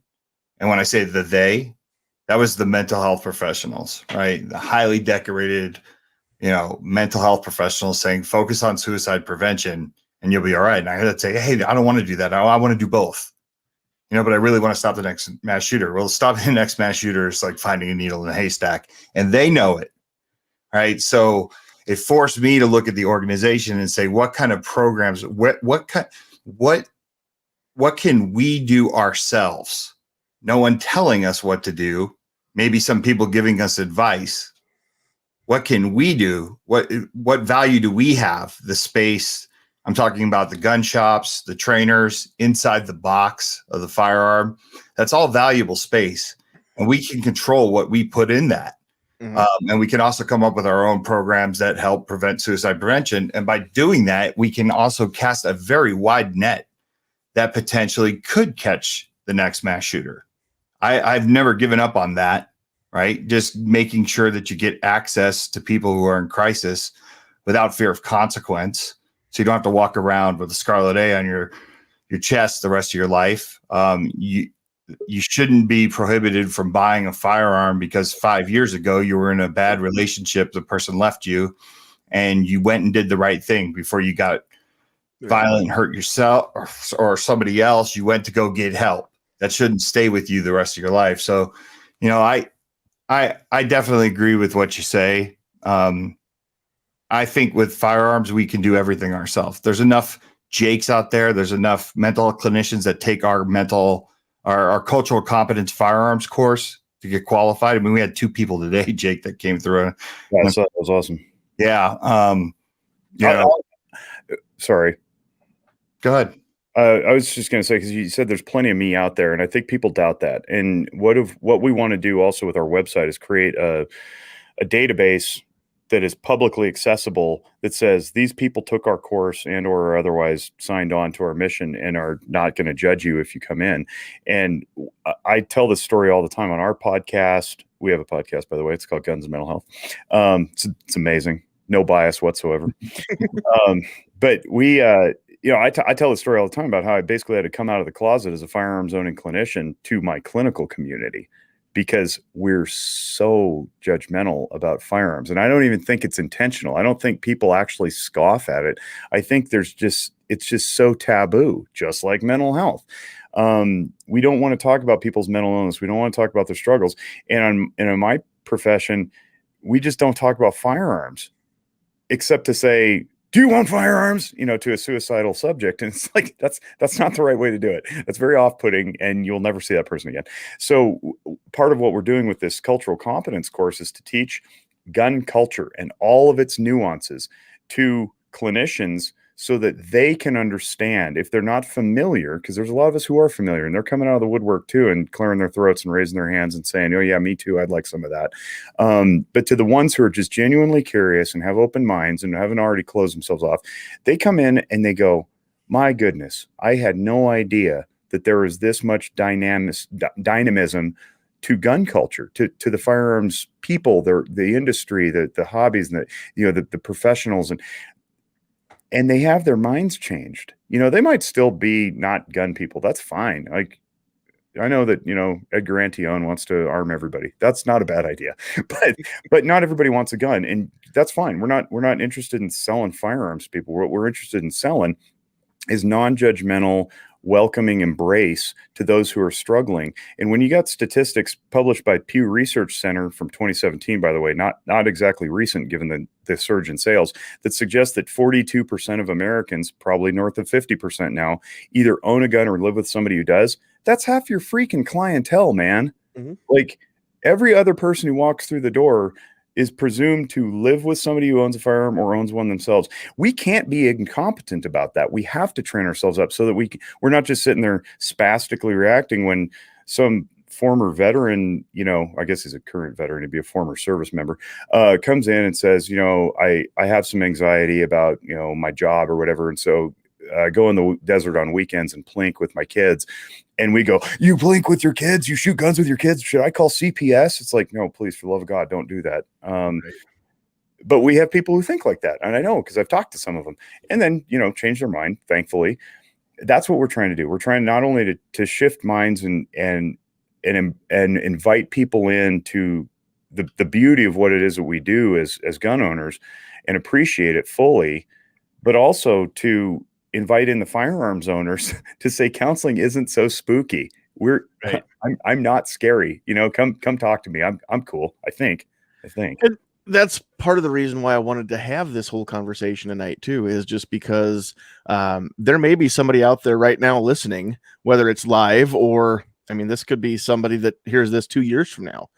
And when I say that was the mental health professionals, right? The highly decorated, mental health professionals saying, focus on suicide prevention and you'll be all right. And I had to say, hey, I don't want to do that. I want to do both, but I really want to stop the next mass shooter. Well, stopping the next mass shooter is like finding a needle in a haystack, and they know it, right? So it forced me to look at the organization and say, what kind of programs, what can we do ourselves? No one telling us what to do. Maybe some people giving us advice. What can we do? What value do we have? The space. I'm talking about the gun shops, the trainers, inside the box of the firearm. That's all valuable space. And we can control what we put in that. Mm-hmm. And we can also come up with our own programs that help prevent suicide prevention. And by doing that, we can also cast a very wide net that potentially could catch the next mass shooter. I've never given up on that, right? Just making sure that you get access to people who are in crisis without fear of consequence. So you don't have to walk around with a scarlet A on your chest the rest of your life. You shouldn't be prohibited from buying a firearm because 5 years ago you were in a bad relationship, the person left you, and you went and did the right thing before you got violent and hurt yourself or somebody else. You went to go get help. That shouldn't stay with you the rest of your life. So, I definitely agree with what you say. I think with firearms, we can do everything ourselves. There's enough Jakes out there. There's enough mental clinicians that take our cultural competence firearms course to get qualified. I mean, we had 2 people today, Jake, that came through. Yeah, so that was awesome. Yeah. Sorry. Go ahead. I was just going to say, because you said there's plenty of me out there, and I think people doubt that. And what we want to do also with our website is create a database that is publicly accessible that says these people took our course and or otherwise signed on to our mission and are not going to judge you if you come in. And I tell this story all the time on our podcast. We have a podcast, by the way. It's called Guns and Mental Health. It's amazing. No bias whatsoever. But we, I tell the story all the time about how I basically had to come out of the closet as a firearms owning clinician to my clinical community because we're so judgmental about firearms. And I don't even think it's intentional. I don't think people actually scoff at it. I think it's just so taboo, just like mental health. We don't want to talk about people's mental illness. We don't want to talk about their struggles. And in my profession, we just don't talk about firearms, except to say, do you want firearms? To a suicidal subject. And it's like, that's not the right way to do it. That's very off-putting, and you'll never see that person again. So part of what we're doing with this cultural competence course is to teach gun culture and all of its nuances to clinicians so that they can understand if they're not familiar, because there's a lot of us who are familiar and they're coming out of the woodwork too and clearing their throats and raising their hands and saying, oh yeah, me too, I'd like some of that. But to the ones who are just genuinely curious and have open minds and haven't already closed themselves off, they come in and they go, my goodness, I had no idea that there was this much dynamism to gun culture, to the firearms people, the industry, the hobbies, and the professionals, and they have their minds changed. They might still be not gun people. That's fine. Like, I know that, Edgar Antillon wants to arm everybody. That's not a bad idea, but not everybody wants a gun, and that's fine. We're not interested in selling firearms to people. What we're interested in selling is non-judgmental, welcoming embrace to those who are struggling. And when you got statistics published by Pew Research Center from 2017, by the way, not exactly recent given the surge in sales, that suggests that 42% of Americans, probably north of 50% now, either own a gun or live with somebody who does. That's half your freaking clientele, man. Mm-hmm. Like, every other person who walks through the door is presumed to live with somebody who owns a firearm or owns one themselves. We can't be incompetent about that. We have to train ourselves up so that we're not just sitting there spastically reacting when some former veteran, I guess he's a current veteran, he'd be a former service member, comes in and says, I have some anxiety about, my job or whatever. And so go in the desert on weekends and plink with my kids. And we go, you plink with your kids, you shoot guns with your kids. Should I call CPS? It's like, no, please, for the love of God, don't do that. Right. But we have people who think like that. And I know, because I've talked to some of them and then, change their mind. Thankfully, that's what we're trying to do. We're trying not only to shift minds and invite people into the beauty of what it is that we do as gun owners and appreciate it fully, but also to invite in the firearms owners to say counseling isn't so spooky. Right. I'm not scary. Come talk to me. I'm cool. I think. And that's part of the reason why I wanted to have this whole conversation tonight too, is just because there may be somebody out there right now listening, whether it's live or, this could be somebody that hears this 2 years from now,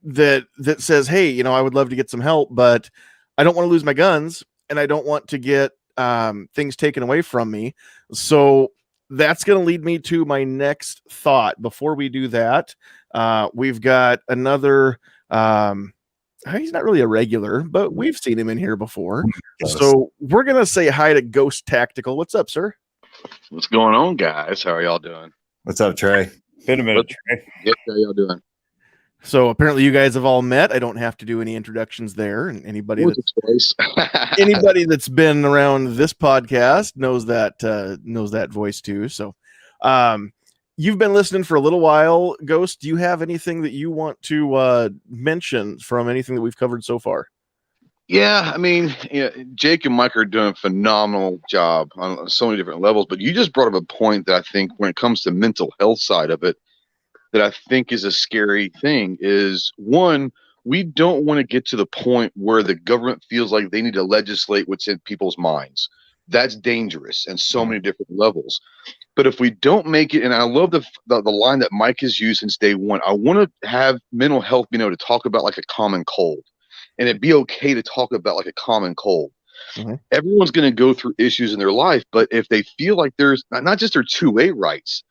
that says, hey, I would love to get some help, but I don't want to lose my guns and I don't want to get things taken away from me. So that's going to lead me to my next thought. Before we do that, we've got another, he's not really a regular, but we've seen him in here before. Yes. So we're going to say hi to Ghost Tactical. What's up, sir? What's going on, guys? How are y'all doing? What's up, Trey? Been a minute, Trey. Yeah, how y'all doing? So apparently you guys have all met. I don't have to do any introductions there. And anybody that's been around this podcast knows that voice too. So you've been listening for a little while. Ghost, do you have anything that you want to mention from anything that we've covered so far? Yeah, Jake and Mike are doing a phenomenal job on so many different levels, but you just brought up a point that I think when it comes to mental health side of it, that I think is a scary thing is, one, we don't want to get to the point where the government feels like they need to legislate what's in people's minds. That's dangerous and so many different levels. But if we don't make it, and I love the line that Mike has used since day one, I want to have mental health being able to talk about like a common cold, and it'd be okay to talk about like a common cold. Mm-hmm. Everyone's going to go through issues in their life, but if they feel like there's not just their 2A rights,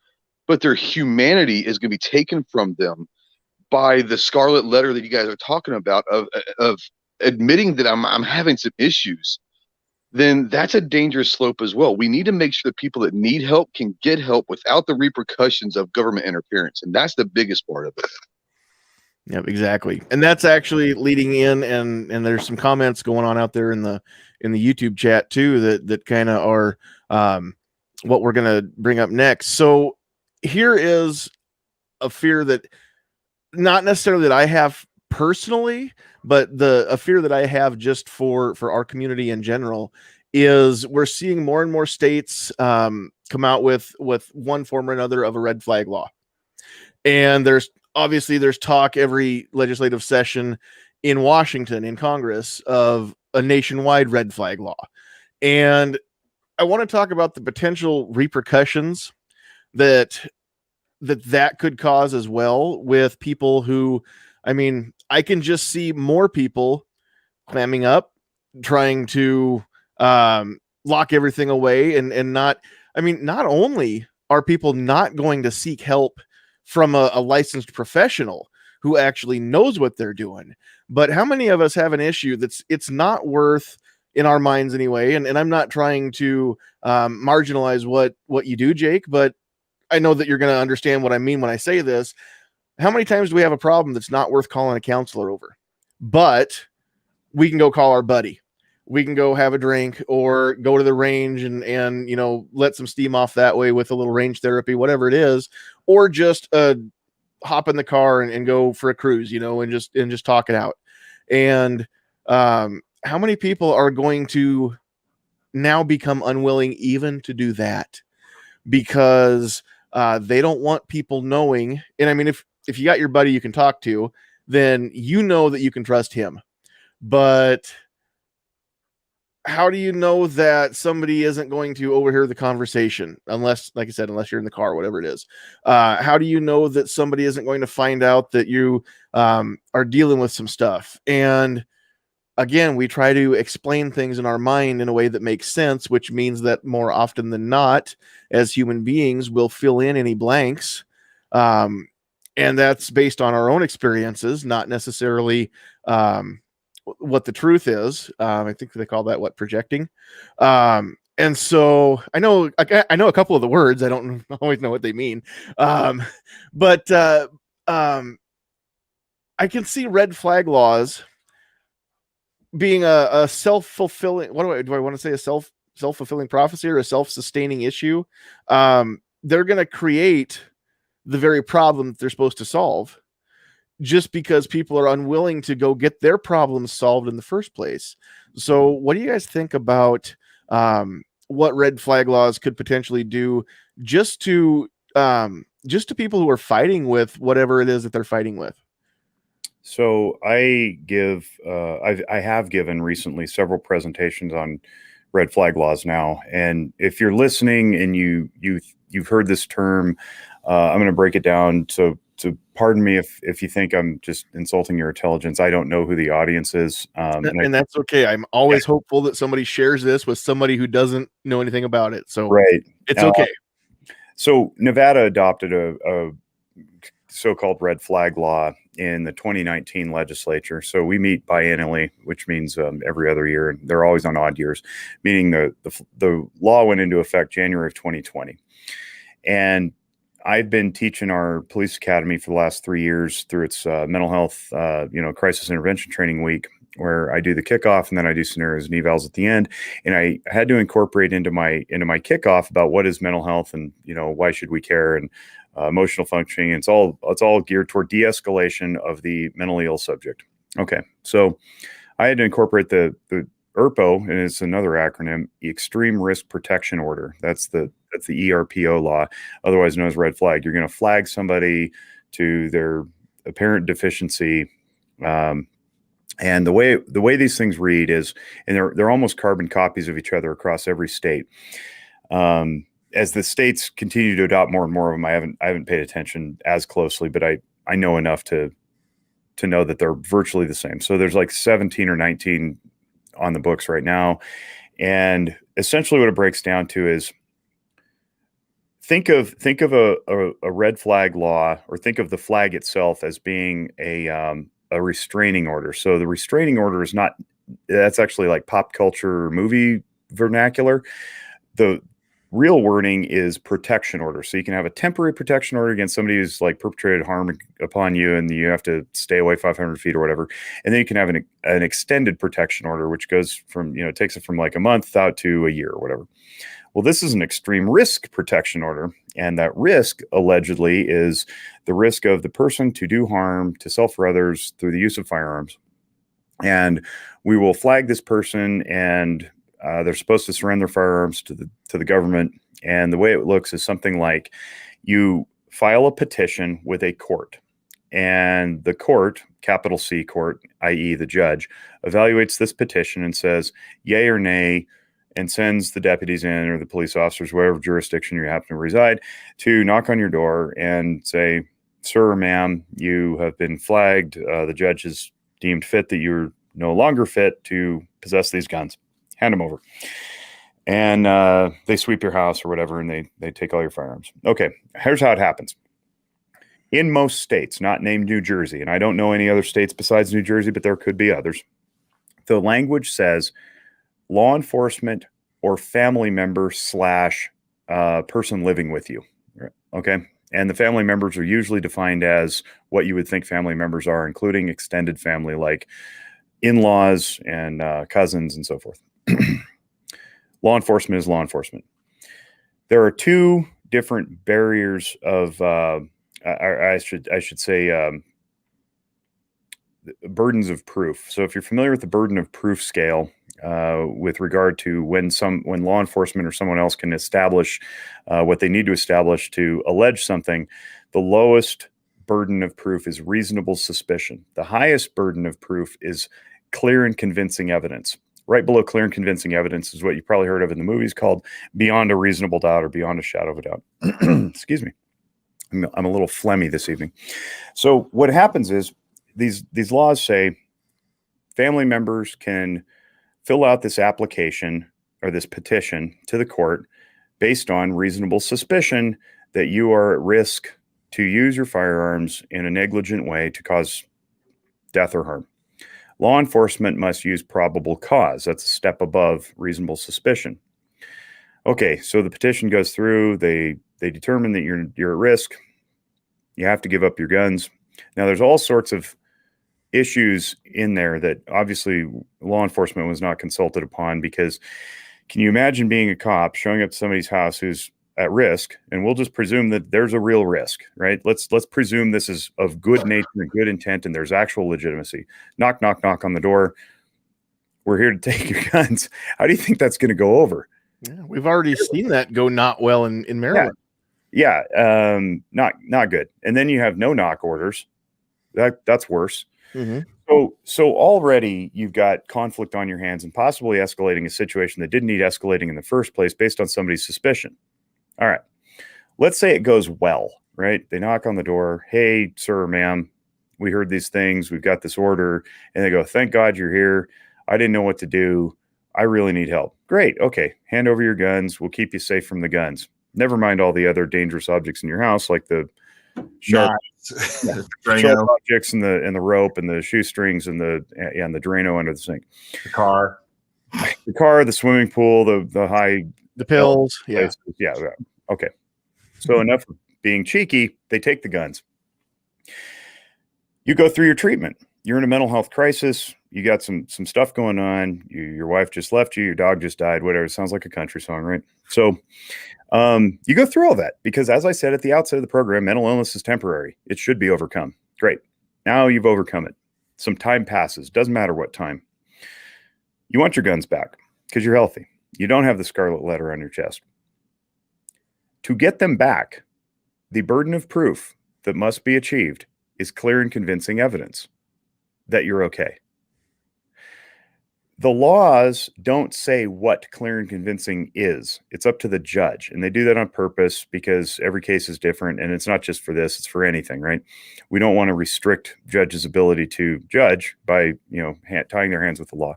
but their humanity is going to be taken from them by the scarlet letter that you guys are talking about of admitting that I'm having some issues, then that's a dangerous slope as well. We need to make sure that people that need help can get help without the repercussions of government interference. And that's the biggest part of it. Yep, exactly. And that's actually leading in, and there's some comments going on out there in the YouTube chat too, that kind of are what we're going to bring up next. So here is a fear that not necessarily that I have personally, but a fear that I have just for our community in general is we're seeing more and more states come out with one form or another of a red flag law. And there's talk every legislative session in Washington, in Congress, of a nationwide red flag law. And I want to talk about the potential repercussions that could cause as well with people who, I can just see more people clamming up, trying to lock everything away and not only are people not going to seek help from a licensed professional who actually knows what they're doing, but how many of us have an issue it's not worth, in our minds anyway, and I'm not trying to marginalize what you do, Jake, but I know that you're going to understand what I mean when I say this. How many times do we have a problem that's not worth calling a counselor over, but we can go call our buddy, we can go have a drink or go to the range and let some steam off that way with a little range therapy, whatever it is, or just hop in the car and go for a cruise, and just talk it out. And how many people are going to now become unwilling even to do that because they don't want people knowing? And if you got your buddy you can talk to, then that you can trust him. But how do you know that somebody isn't going to overhear the conversation? Unless, like I said, unless you're in the car, whatever it is. How do you know that somebody isn't going to find out that you are dealing with some stuff? And again, we try to explain things in our mind in a way that makes sense, which means that more often than not, as human beings, we'll fill in any blanks. And that's based on our own experiences, not necessarily what the truth is. I think they call that projecting. And so I know a couple of the words. I don't always know what they mean, but I can see red flag laws being a self-fulfilling. Do I want to say a self-fulfilling prophecy or a self-sustaining issue? They're going to create the very problem that they're supposed to solve, just because people are unwilling to go get their problems solved in the first place. So, what do you guys think about what red flag laws could potentially do just to people who are fighting with whatever it is that they're fighting with? So I have given recently several presentations on red flag laws now, and if you're listening and you've heard this term, I'm going to break it down. So pardon me if you think I'm just insulting your intelligence. I don't know who the audience is, and that's okay. I'm always hopeful that somebody shares this with somebody who doesn't know anything about it. So right, it's okay. So Nevada adopted a so-called red flag law in the 2019 legislature. So we meet biennially, which means every other year, and they're always on odd years, meaning the law went into effect January of 2020. And I've been teaching our police academy for the last 3 years through its mental health, crisis intervention training week, where I do the kickoff and then I do scenarios and evals at the end. And I had to incorporate into my kickoff about what is mental health and, why should we care, and emotional functioning. It's all geared toward de-escalation of the mentally ill subject. Okay, so I had to incorporate the ERPO, and it's another acronym, Extreme Risk Protection Order. That's the ERPO law, otherwise known as red flag. You're going to flag somebody to their apparent deficiency. And the way these things read is, and they're almost carbon copies of each other across every state. As the states continue to adopt more and more of them, I haven't paid attention as closely, but I know enough to know that they're virtually the same. So there's like 17 or 19 on the books right now. And essentially what it breaks down to is, think of a red flag law, or think of the flag itself as being a restraining order. So the restraining order is that's actually like pop culture movie vernacular. The real wording is protection order. So you can have a temporary protection order against somebody who's like perpetrated harm upon you, and you have to stay away 500 feet or whatever. And then you can have an extended protection order, which goes from, takes it from like a month out to a year or whatever. Well, this is an extreme risk protection order. And that risk allegedly is the risk of the person to do harm to self or others through the use of firearms. And we will flag this person, and they're supposed to surrender firearms to the government. And the way it looks is something like, you file a petition with a court, and the court, capital C court, i.e. the judge, evaluates this petition and says yay or nay, and sends the deputies in, or the police officers, wherever jurisdiction you happen to reside, to knock on your door and say, sir or ma'am, you have been flagged. The judge has deemed fit that you're no longer fit to possess these guns. Hand them over. And they sweep your house or whatever, and they take all your firearms. Okay, here's how it happens. In most states, not named New Jersey, and I don't know any other states besides New Jersey, but there could be others, the language says law enforcement or family member / person living with you. Okay. And the family members are usually defined as what you would think family members are, including extended family, like in-laws and cousins and so forth. Law enforcement is law enforcement. There are two different barriers of, I should say, burdens of proof. So if you're familiar with the burden of proof scale, with regard to when law enforcement or someone else can establish what they need to establish to allege something, the lowest burden of proof is reasonable suspicion. The highest burden of proof is clear and convincing evidence. Right below clear and convincing evidence is what you probably heard of in the movies called beyond a reasonable doubt, or beyond a shadow of a doubt. Excuse me. I'm a little phlegmy this evening. So what happens is these laws say family members can fill out this application or this petition to the court based on reasonable suspicion that you are at risk to use your firearms in a negligent way to cause death or harm. Law enforcement must use probable cause. That's a step above reasonable suspicion. Okay, so the petition goes through. They determine that you're at risk. You have to give up your guns. Now, there's all sorts of issues in there that obviously law enforcement was not consulted upon, because can you imagine being a cop showing up to somebody's house who's at risk, and we'll just presume that there's a real risk, right? Let's presume this is of good nature and good intent, and there's actual legitimacy. Knock, knock, knock on the door. We're here to take your guns. How do you think that's going to go over? Yeah, we've already seen that go not well in Maryland. Yeah, not good. And then you have no knock orders. That's worse. Mm-hmm. So already you've got conflict on your hands and possibly escalating a situation that didn't need escalating in the first place based on somebody's suspicion. All right. Let's say it goes well, right? They knock on the door. Hey, sir, ma'am, we heard these things. We've got this order. And they go, thank God you're here. I didn't know what to do. I really need help. Great. Okay. Hand over your guns. We'll keep you safe from the guns. Never mind all the other dangerous objects in your house, like the sharp objects and the rope and the shoestrings and the Drano under the sink. The car, the swimming pool, the pills. Yeah. Okay. So enough of being cheeky. They take the guns. You go through your treatment. You're in a mental health crisis. You got some stuff going on. Your wife just left you. Your dog just died. Whatever. It sounds like a country song, right? So you go through all that because, as I said at the outset of the program, mental illness is temporary. It should be overcome. Great. Now you've overcome it. Some time passes. Doesn't matter what time. You want your guns back because you're healthy. You don't have the scarlet letter on your chest. To get them back, the burden of proof that must be achieved is clear and convincing evidence that you're okay. The laws don't say what clear and convincing is. It's up to the judge. And they do that on purpose because every case is different. And it's not just for this, it's for anything, right? We don't want to restrict judges' ability to judge by, tying their hands with the law.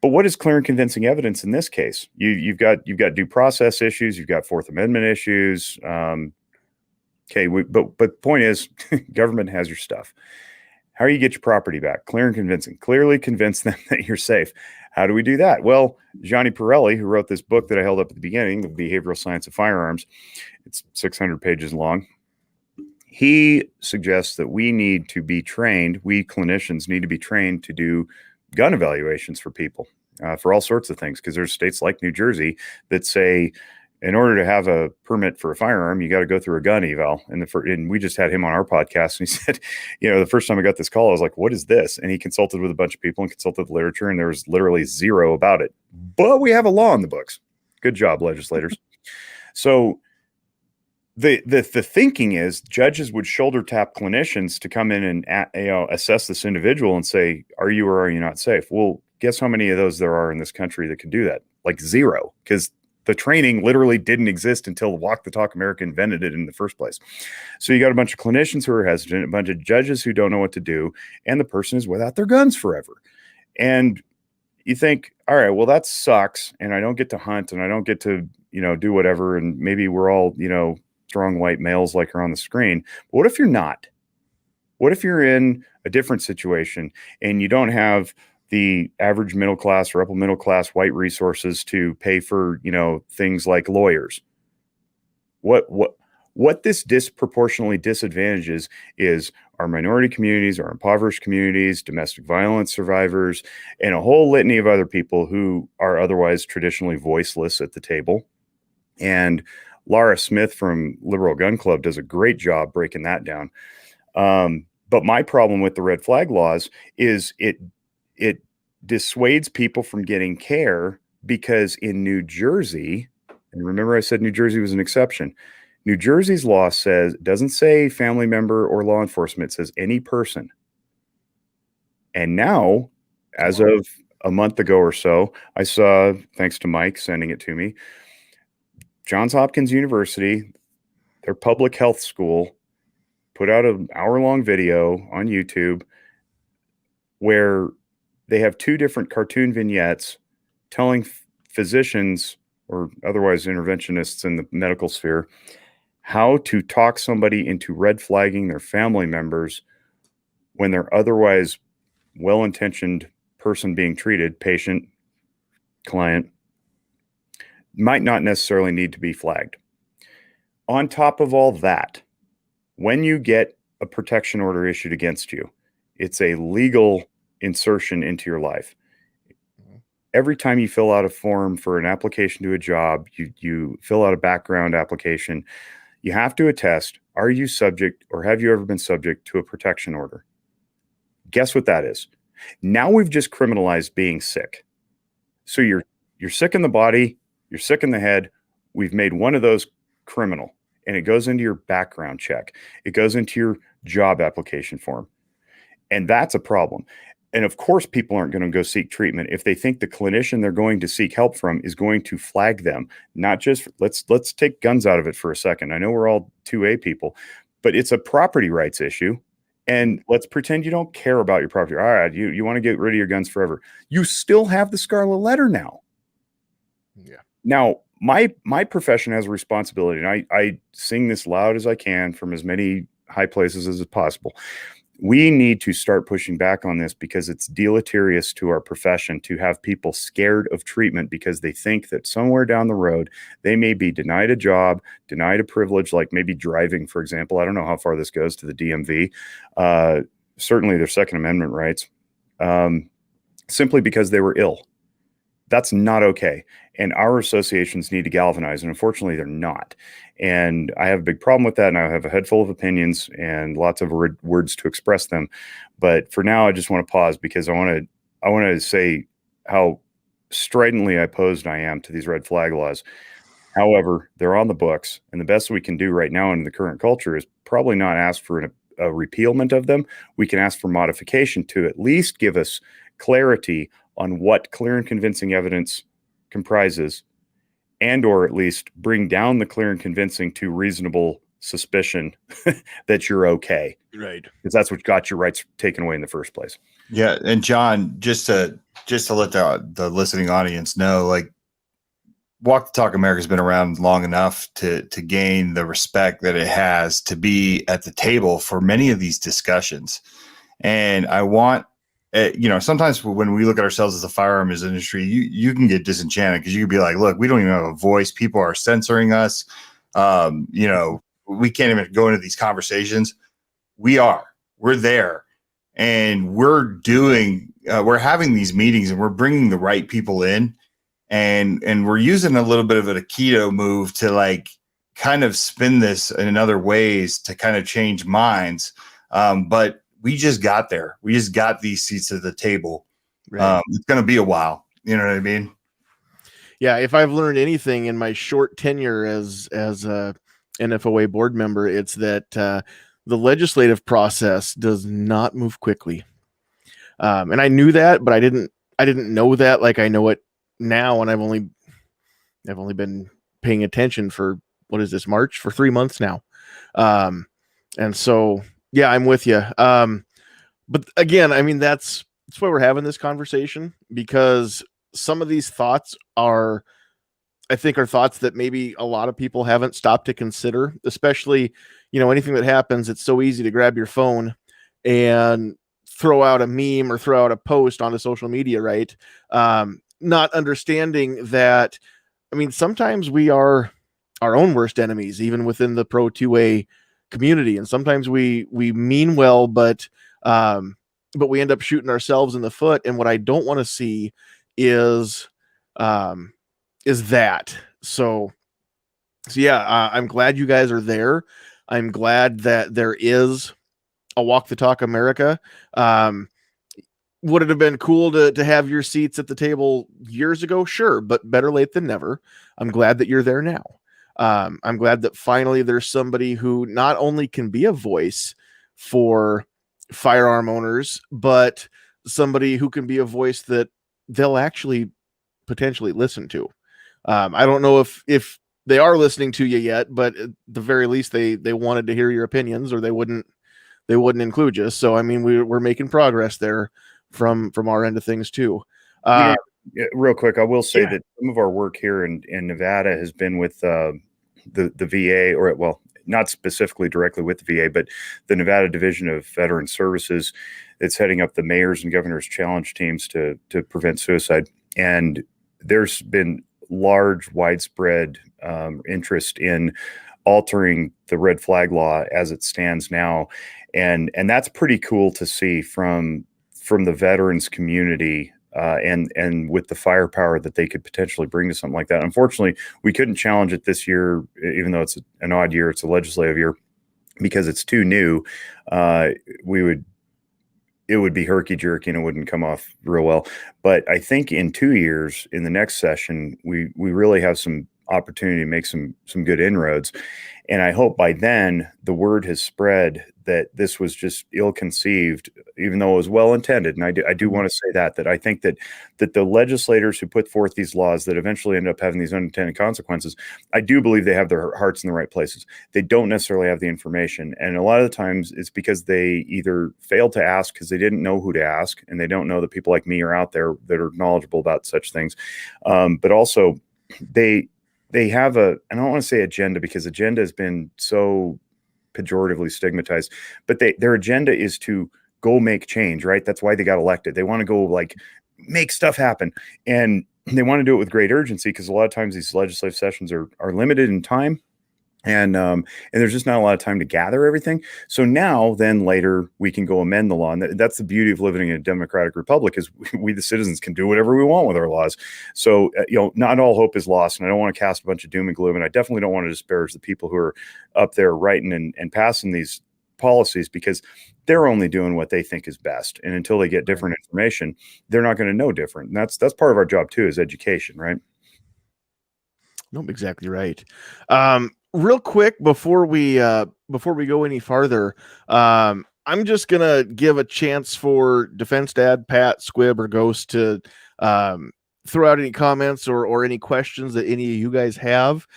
But what is clear and convincing evidence in this case? You've got due process issues. You've got Fourth Amendment issues. But the point is, government has your stuff. How do you get your property back? Clear and convincing. Clearly convince them that you're safe. How do we do that? Well, Gianni Pirelli, who wrote this book that I held up at the beginning, The Behavioral Science of Firearms, it's 600 pages long. He suggests that we need to be trained, we clinicians need to be trained to do gun evaluations for people for all sorts of things, because there's states like New Jersey that say, in order to have a permit for a firearm, you got to go through a gun eval. And we just had him on our podcast, and he said, the first time I got this call, I was like, what is this? And he consulted with a bunch of people and consulted the literature, and there was literally zero about it. But we have a law in the books. Good job, legislators. So the thinking is judges would shoulder tap clinicians to come in and assess this individual and say, are you or are you not safe? Well, guess how many of those there are in this country that can do that? Like zero, because the training literally didn't exist until Walk the Talk America invented it in the first place. So you got a bunch of clinicians who are hesitant, a bunch of judges who don't know what to do, and the person is without their guns forever. And you think, all right, well, that sucks, and I don't get to hunt, and I don't get to, do whatever, and maybe we're all, strong white males like are on the screen. But what if you're not? What if you're in a different situation and you don't have the average middle class or upper middle class white resources to pay for, things like lawyers? What this disproportionately disadvantages is our minority communities, our impoverished communities, domestic violence survivors, and a whole litany of other people who are otherwise traditionally voiceless at the table. And Laura Smith from Liberal Gun Club does a great job breaking that down. But my problem with the red flag laws is it dissuades people from getting care, because in New Jersey, and remember I said New Jersey was an exception, New Jersey's law doesn't say family member or law enforcement, it says any person. And now, as of a month ago or so, I saw, thanks to Mike sending it to me, Johns Hopkins University, their public health school, put out an hour-long video on YouTube where they have two different cartoon vignettes telling physicians or otherwise interventionists in the medical sphere how to talk somebody into red flagging their family members when they're otherwise well-intentioned person being treated, patient, client, might not necessarily need to be flagged. On top of all that, when you get a protection order issued against you, it's a legal insertion into your life. Every time you fill out a form for an application to a job, you fill out a background application, you have to attest, are you subject or have you ever been subject to a protection order? Guess what that is? Now we've just criminalized being sick. So you're sick in the body, you're sick in the head. We've made one of those criminal, and it goes into your background check. It goes into your job application form. And that's a problem. And of course, people aren't going to go seek treatment if they think the clinician they're going to seek help from is going to flag them. Not just, let's take guns out of it for a second. I know we're all 2A people, but it's a property rights issue. And let's pretend you don't care about your property. All right, you want to get rid of your guns forever. You still have the scarlet letter now. Yeah. Now, my profession has a responsibility, and I sing this loud as I can from as many high places as possible. We need to start pushing back on this because it's deleterious to our profession to have people scared of treatment because they think that somewhere down the road they may be denied a job, denied a privilege, like maybe driving, for example. I don't know how far this goes to the DMV. Certainly their Second Amendment rights, simply because they were ill. That's not okay. And our associations need to galvanize, and unfortunately they're not. And I have a big problem with that, and I have a head full of opinions and lots of words to express them. But for now, I just want to pause because I want to say how stridently opposed I am to these red flag laws. However, they're on the books, and the best we can do right now in the current culture is probably not ask for a repealment of them. We can ask for modification to at least give us clarity on what clear and convincing evidence comprises, and or at least bring down the clear and convincing to reasonable suspicion that you're okay. Right. Because that's what got your rights taken away in the first place. Yeah. And John, just to let the listening audience know, like, Walk the Talk America has been around long enough to gain the respect that it has to be at the table for many of these discussions. And I want, sometimes when we look at ourselves as a firearms industry, you can get disenchanted because you can be like, look, we don't even have a voice. People are censoring us. We can't even go into these conversations. We're there, and we're having these meetings, and we're bringing the right people in, and we're using a little bit of a keto move to like kind of spin this in other ways to kind of change minds. But we just got there. We just got these seats at the table. Right. It's going to be a while. You know what I mean? Yeah. If I've learned anything in my short tenure as a NFOA board member, it's that the legislative process does not move quickly. And I knew that, but I didn't know that like I know it now. And I've only been paying attention for, what is this, March, for 3 months now. And so, yeah, I'm with you. But again, I mean, that's why we're having this conversation, because some of these thoughts are thoughts that maybe a lot of people haven't stopped to consider, especially, anything that happens. It's so easy to grab your phone and throw out a meme or throw out a post onto social media, right? Not understanding that, I mean, sometimes we are our own worst enemies, even within the Pro 2A community. And sometimes we mean well, but we end up shooting ourselves in the foot. And what I don't want to see is that. So yeah, I'm glad you guys are there. I'm glad that there is a Walk the Talk America. Would it have been cool to have your seats at the table years ago? Sure, but better late than never. I'm glad that you're there now. I'm glad that finally there's somebody who not only can be a voice for firearm owners, but somebody who can be a voice that they'll actually potentially listen to. I don't know if they are listening to you yet, but at the very least they wanted to hear your opinions, or they wouldn't include you. So, I mean, we're making progress there from our end of things too. Real quick, I will say that some of our work here in Nevada has been with the VA, or well, not specifically directly with the VA, but the Nevada Division of Veteran Services. It's heading up the mayor's and governor's challenge teams to prevent suicide. And there's been large, widespread interest in altering the red flag law as it stands now, and that's pretty cool to see from the veterans community. And with the firepower that they could potentially bring to something like that. Unfortunately, we couldn't challenge it this year, even though it's an odd year. It's a legislative year because it's too new. It would be herky jerky and it wouldn't come off real well. But I think in 2 years, in the next session, we really have some opportunity to make some good inroads. And I hope by then the word has spread that this was just ill-conceived, even though it was well-intended. And I do want to say that I think that the legislators who put forth these laws that eventually end up having these unintended consequences, I do believe they have their hearts in the right places. They don't necessarily have the information. And a lot of the times it's because they either failed to ask because they didn't know who to ask, and they don't know that people like me are out there that are knowledgeable about such things. But also they have I don't want to say agenda, because agenda has been so pejoratively stigmatized, but their agenda is to go make change, right? That's why they got elected. They want to go like make stuff happen, and they want to do it with great urgency because a lot of times these legislative sessions are limited in time. And there's just not a lot of time to gather everything. So now, then later, we can go amend the law. And that's the beauty of living in a democratic republic, is we the citizens can do whatever we want with our laws. So, not all hope is lost. And I don't want to cast a bunch of doom and gloom. And I definitely don't want to disparage the people who are up there writing and passing these policies, because they're only doing what they think is best. And until they get different information, they're not going to know different. And that's part of our job too, is education, right? Nope, exactly right. Real quick before we go any farther, I'm just gonna give a chance for Defense Dad, Pat, Squib, or Ghost to throw out any comments or any questions that any of you guys have,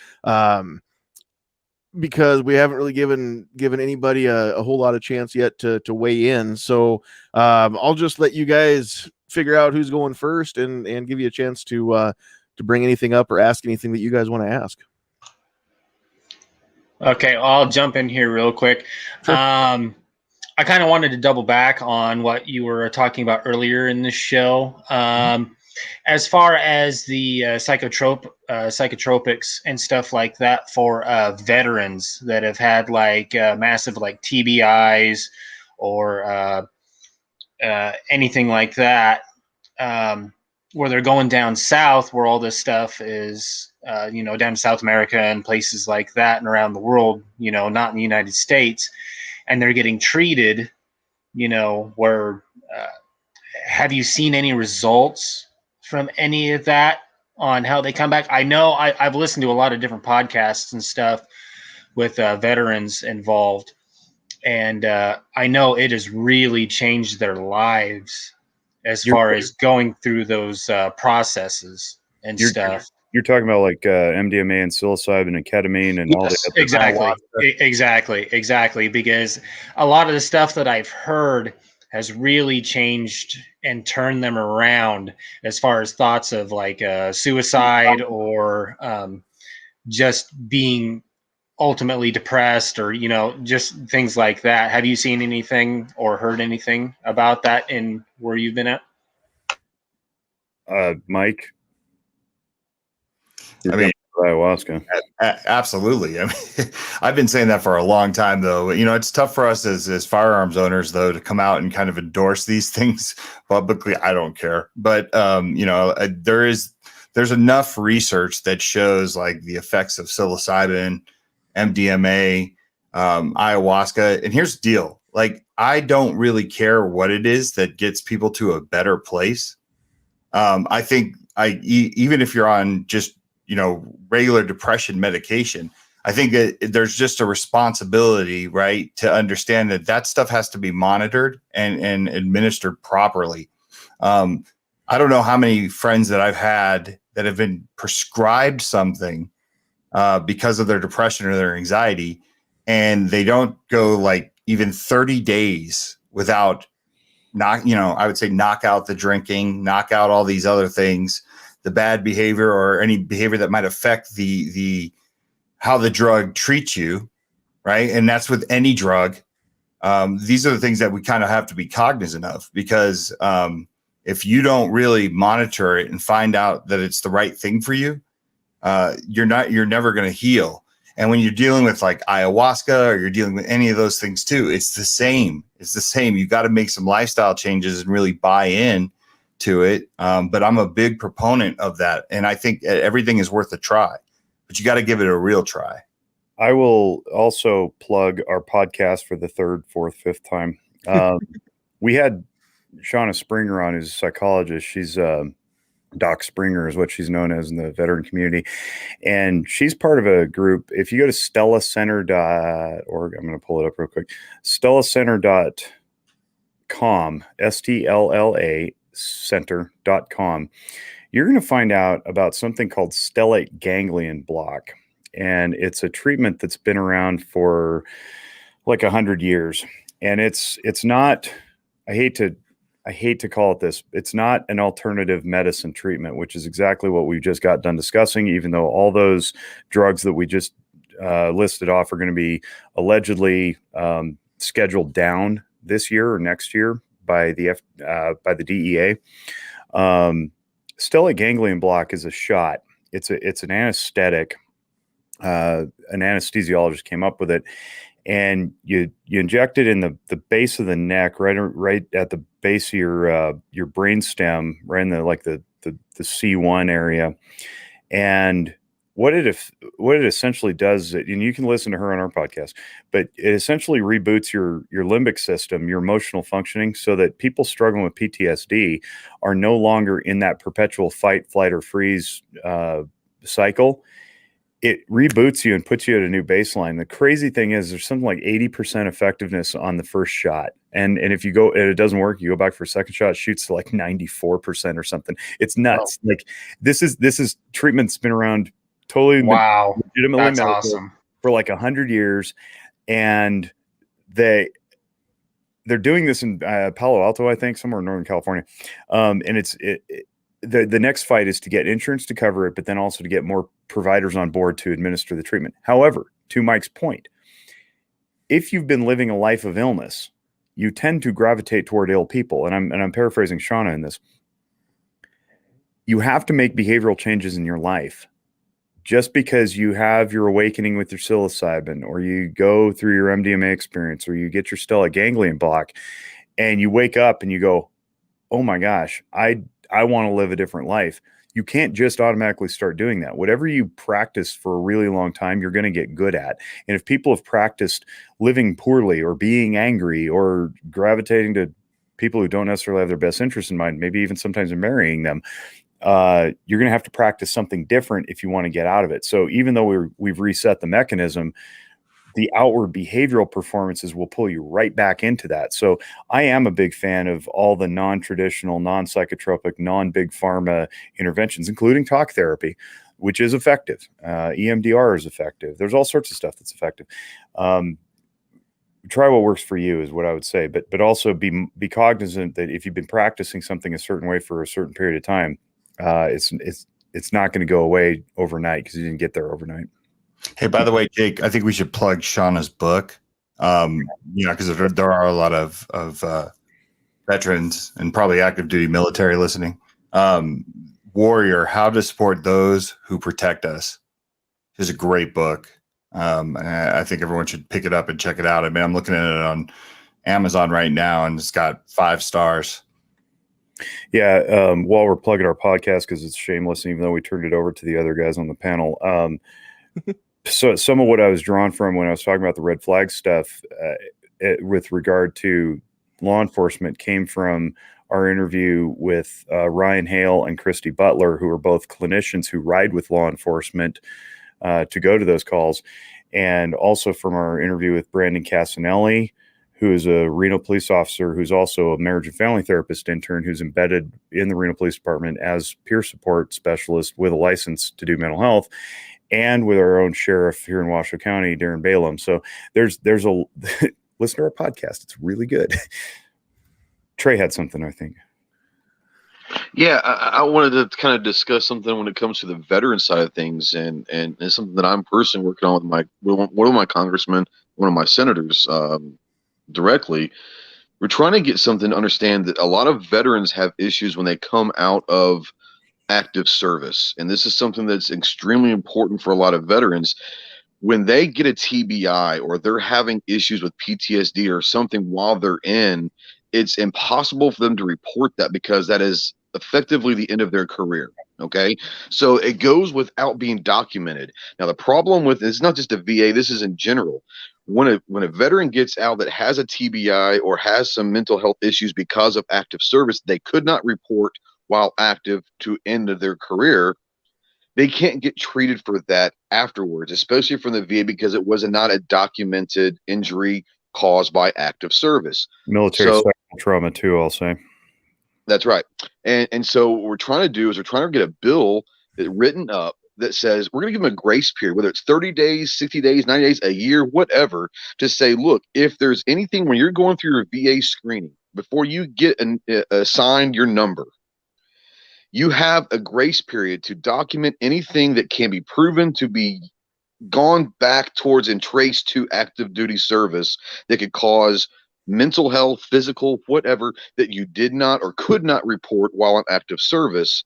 because we haven't really given anybody a whole lot of chance yet to weigh in. So I'll just let you guys figure out who's going first and give you a chance to bring anything up or ask anything that you guys want to ask. Okay, I'll jump in here real quick. Sure. I kind of wanted to double back on what you were talking about earlier in the show. As far as the psychotropics and stuff like that for veterans that have had like massive like TBIs or anything like that, where they're going down south, where all this stuff is, down South America and places like that and around the world, not in the United States, and they're getting treated, where have you seen any results from any of that on how they come back? I know I've listened to a lot of different podcasts and stuff with veterans involved, and I know it has really changed their lives as far as going through those processes and stuff. You're talking about like MDMA and psilocybin and ketamine and all that. Exactly. Because a lot of the stuff that I've heard has really changed and turned them around as far as thoughts of like suicide or just being ultimately depressed or, just things like that. Have you seen anything or heard anything about that in where you've been at? Mike? I mean, ayahuasca. Absolutely. I mean, I've been saying that for a long time, though. It's tough for us as firearms owners, though, to come out and kind of endorse these things publicly. I don't care, but there's enough research that shows like the effects of psilocybin, MDMA, ayahuasca. And here's the deal: like, I don't really care what it is that gets people to a better place. I think even if you're on just regular depression medication, I think that there's just a responsibility, right, to understand that stuff has to be monitored and administered properly. I don't know how many friends that I've had that have been prescribed something because of their depression or their anxiety, and they don't go like even 30 days without I would say knock out the drinking, knock out all these other things, the bad behavior or any behavior that might affect the how the drug treats you, right? And that's with any drug. These are the things that we kind of have to be cognizant of, because if you don't really monitor it and find out that it's the right thing for you, you're never going to heal. And when you're dealing with like ayahuasca or you're dealing with any of those things too, it's the same. It's the same. You got to make some lifestyle changes and really buy in to it. But I'm a big proponent of that. And I think everything is worth a try, but you got to give it a real try. I will also plug our podcast for the third, fourth, fifth time. We had Shauna Springer on, who's a psychologist. She's Doc Springer is what she's known as in the veteran community. And she's part of a group. If you go to stellacenter.org, I'm going to pull it up real quick. stellacenter.com, STLLA center.com. You're going to find out about something called stellate ganglion block. And it's a treatment that's been around for like 100 years. And it's not, I hate to call it this. It's not an alternative medicine treatment, which is exactly what we just got done discussing, even though all those drugs that we just listed off are going to be allegedly scheduled down this year or next year by the DEA. Stellate ganglion block is a shot. It's an anesthetic. An anesthesiologist came up with it. And you inject it in the base of the neck, right at the base of your brainstem, right in the C1 area. And what it essentially does, and you can listen to her on our podcast, but it essentially reboots your limbic system, your emotional functioning, so that people struggling with PTSD are no longer in that perpetual fight, flight, or freeze cycle. It reboots you and puts you at a new baseline. The crazy thing is there's something like 80% effectiveness on the first shot. And if you go and it doesn't work, you go back for a second shot, it shoots to like 94% or something. It's nuts. Wow. Like this is treatment's been around totally. Wow. Legitimately that's awesome. For like 100 years. And they're doing this in Palo Alto, I think, somewhere in Northern California. And the next fight is to get insurance to cover it, but then also to get more providers on board to administer the treatment. However, to Mike's point, if you've been living a life of illness, you tend to gravitate toward ill people. And I'm paraphrasing Shauna in this. You have to make behavioral changes in your life. Just because you have your awakening with your psilocybin, or you go through your MDMA experience, or you get your stellate ganglion block, and you wake up and you go, oh my gosh, I want to live a different life. You can't just automatically start doing that. Whatever you practice for a really long time, you're going to get good at. And if people have practiced living poorly or being angry or gravitating to people who don't necessarily have their best interest in mind, maybe even sometimes in marrying them, you're going to have to practice something different if you want to get out of it. So even though we've reset the mechanism, the outward behavioral performances will pull you right back into that. So I am a big fan of all the non-traditional, non-psychotropic, non-big pharma interventions, including talk therapy, which is effective. EMDR is effective. There's all sorts of stuff that's effective. Try what works for you is what I would say, but also be cognizant that if you've been practicing something a certain way for a certain period of time, it's not going to go away overnight because you didn't get there overnight. Hey, by the way, Jake, I think we should plug Shauna's book. Because there are a lot of veterans and probably active duty military listening. Warrior: How to Support Those Who Protect Us is a great book. And I think everyone should pick it up and check it out. I mean, I'm looking at it on Amazon right now, and it's got 5 stars. Yeah. While we're plugging our podcast, because it's shameless, even though we turned it over to the other guys on the panel. So some of what I was drawn from when I was talking about the red flag stuff with regard to law enforcement came from our interview with Ryan Hale and Christy Butler, who are both clinicians who ride with law enforcement to go to those calls. And also from our interview with Brandon Casanelli, who is a Reno police officer, who's also a marriage and family therapist intern, who's embedded in the Reno Police Department as peer support specialist with a license to do mental health, and with our own sheriff here in Washoe County, Darren Balaam. So there's a listen to our podcast. It's really good. Trey had something, I think. Yeah, I wanted to kind of discuss something when it comes to the veteran side of things, and it's something that I'm personally working on with one of my congressmen, one of my senators, directly. We're trying to get something to understand that a lot of veterans have issues when they come out of active service. And this is something that's extremely important for a lot of veterans. When they get a TBI or they're having issues with PTSD or something while they're in, it's impossible for them to report that because that is effectively the end of their career. Okay. So it goes without being documented. Now, the problem with it's not just a VA, this is in general. When a veteran gets out that has a TBI or has some mental health issues because of active service, they could not report while active to end of their career. They can't get treated for that afterwards, especially from the VA, because it was not a documented injury caused by active service. Military So sexual trauma too, I'll say. that's right. And so what we're trying to do is we're trying to get a bill written up that says we're going to give them a grace period, whether it's 30 days, 60 days, 90 days, a year, whatever, to say, look, if there's anything when you're going through your VA screening, before you get assigned your number, you have a grace period to document anything that can be proven to be gone back towards and traced to active duty service that could cause mental health, physical, whatever, that you did not or could not report while on active service.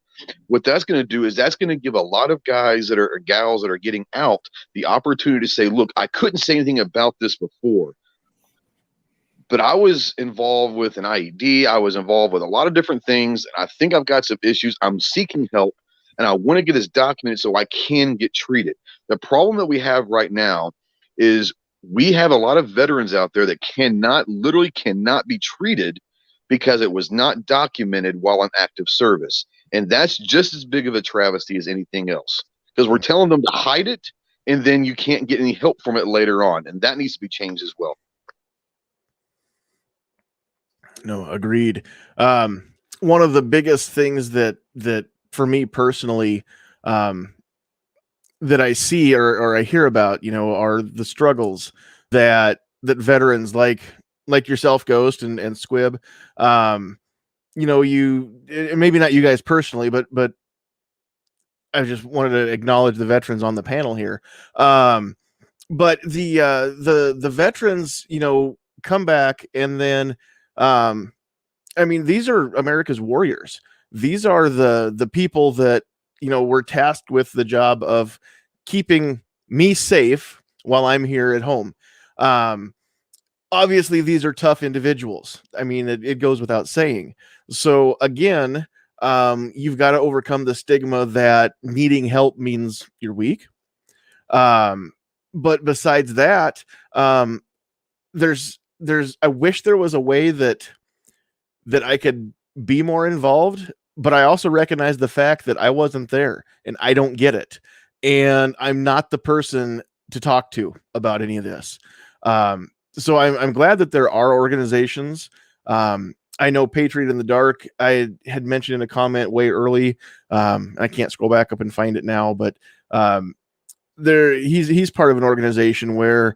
What that's going to do is that's going to give a lot of guys that are gals that are getting out the opportunity to say, look, I couldn't say anything about this before, but I was involved with an IED. I was involved with a lot of different things. And I think I've got some issues. I'm seeking help and I want to get this documented so I can get treated. The problem that we have right now is we have a lot of veterans out there that literally cannot be treated because it was not documented while on active service. And that's just as big of a travesty as anything else because we're telling them to hide it and then you can't get any help from it later on. And that needs to be changed as well. No, agreed. One of the biggest things that for me personally, that I see or I hear about, are the struggles that veterans like yourself, Ghost and Squib, you maybe not you guys personally, but I just wanted to acknowledge the veterans on the panel here. But the veterans, come back and then, I mean, these are America's warriors. These are the people that, were tasked with the job of keeping me safe while I'm here at home. Obviously these are tough individuals. I mean, it goes without saying. So again, you've got to overcome the stigma that needing help means you're weak. But besides that, there's I wish there was a way that I could be more involved, but I also recognize the fact that I wasn't there and I don't get it. And I'm not the person to talk to about any of this. So I'm glad that there are organizations. I know Patriot in the Dark, I had mentioned in a comment way early. I can't scroll back up and find it now, but he's part of an organization where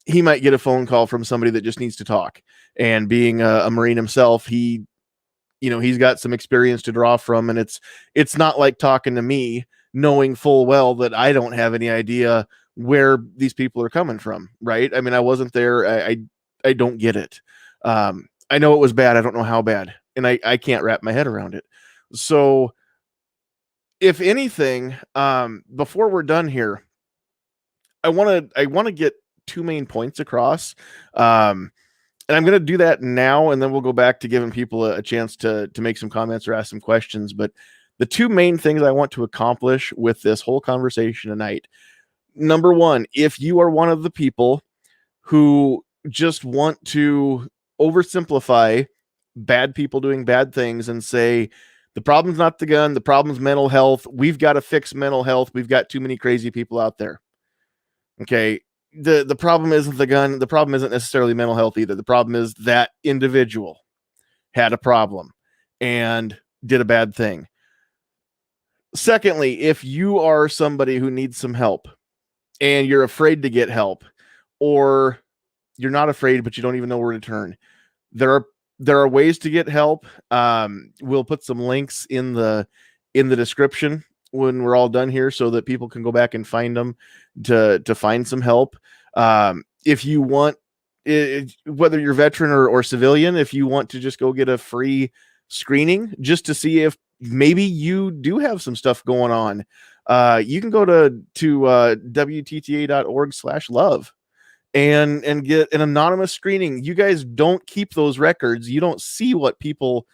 he might get a phone call from somebody that just needs to talk. And being a Marine himself, he's got some experience to draw from, and it's not like talking to me, knowing full well that I don't have any idea where these people are coming from. Right? I mean, I wasn't there. I don't get it. I know it was bad. I don't know how bad, and I can't wrap my head around it. So, if anything, before we're done here, I want to get two main points across. And I'm going to do that now, and then we'll go back to giving people a chance to make some comments or ask some questions. But the two main things I want to accomplish with this whole conversation tonight. Number one, if you are one of the people who just want to oversimplify bad people doing bad things and say, the problem's not the gun, the problem's mental health. We've got to fix mental health. We've got too many crazy people out there. Okay. The problem isn't the gun. The problem isn't necessarily mental health either. The problem is that individual had a problem and did a bad thing. Secondly, if you are somebody who needs some help and you're afraid to get help, or you're not afraid, but you don't even know where to turn, there are ways to get help. We'll put some links in the description when we're all done here so that people can go back and find them to find some help. If you want, whether you're veteran or civilian, if you want to just go get a free screening just to see if maybe you do have some stuff going on. You can go to WTTA.org/love and get an anonymous screening. You guys don't keep those records. You don't see what people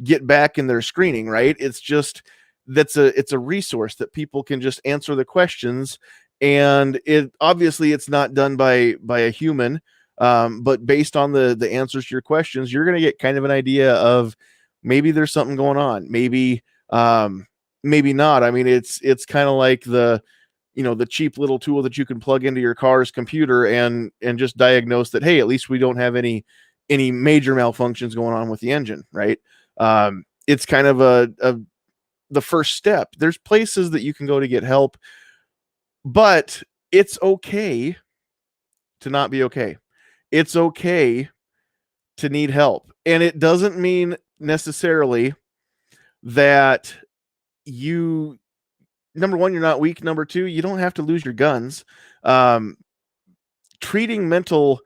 get back in their screening, right? It's just it's a resource that people can just answer the questions, and it's not done by a human, but based on the answers to your questions, you're going to get kind of an idea of maybe there's something going on, maybe maybe not. I mean, it's kind of like the cheap little tool that you can plug into your car's computer and just diagnose that, hey, at least we don't have any major malfunctions going on with the engine, right? It's kind of the first step. There's places that you can go to get help, but it's okay to not be okay. It's okay to need help. And it doesn't mean necessarily that you, number one, you're not weak. Number two, you don't have to lose your guns. Treating mental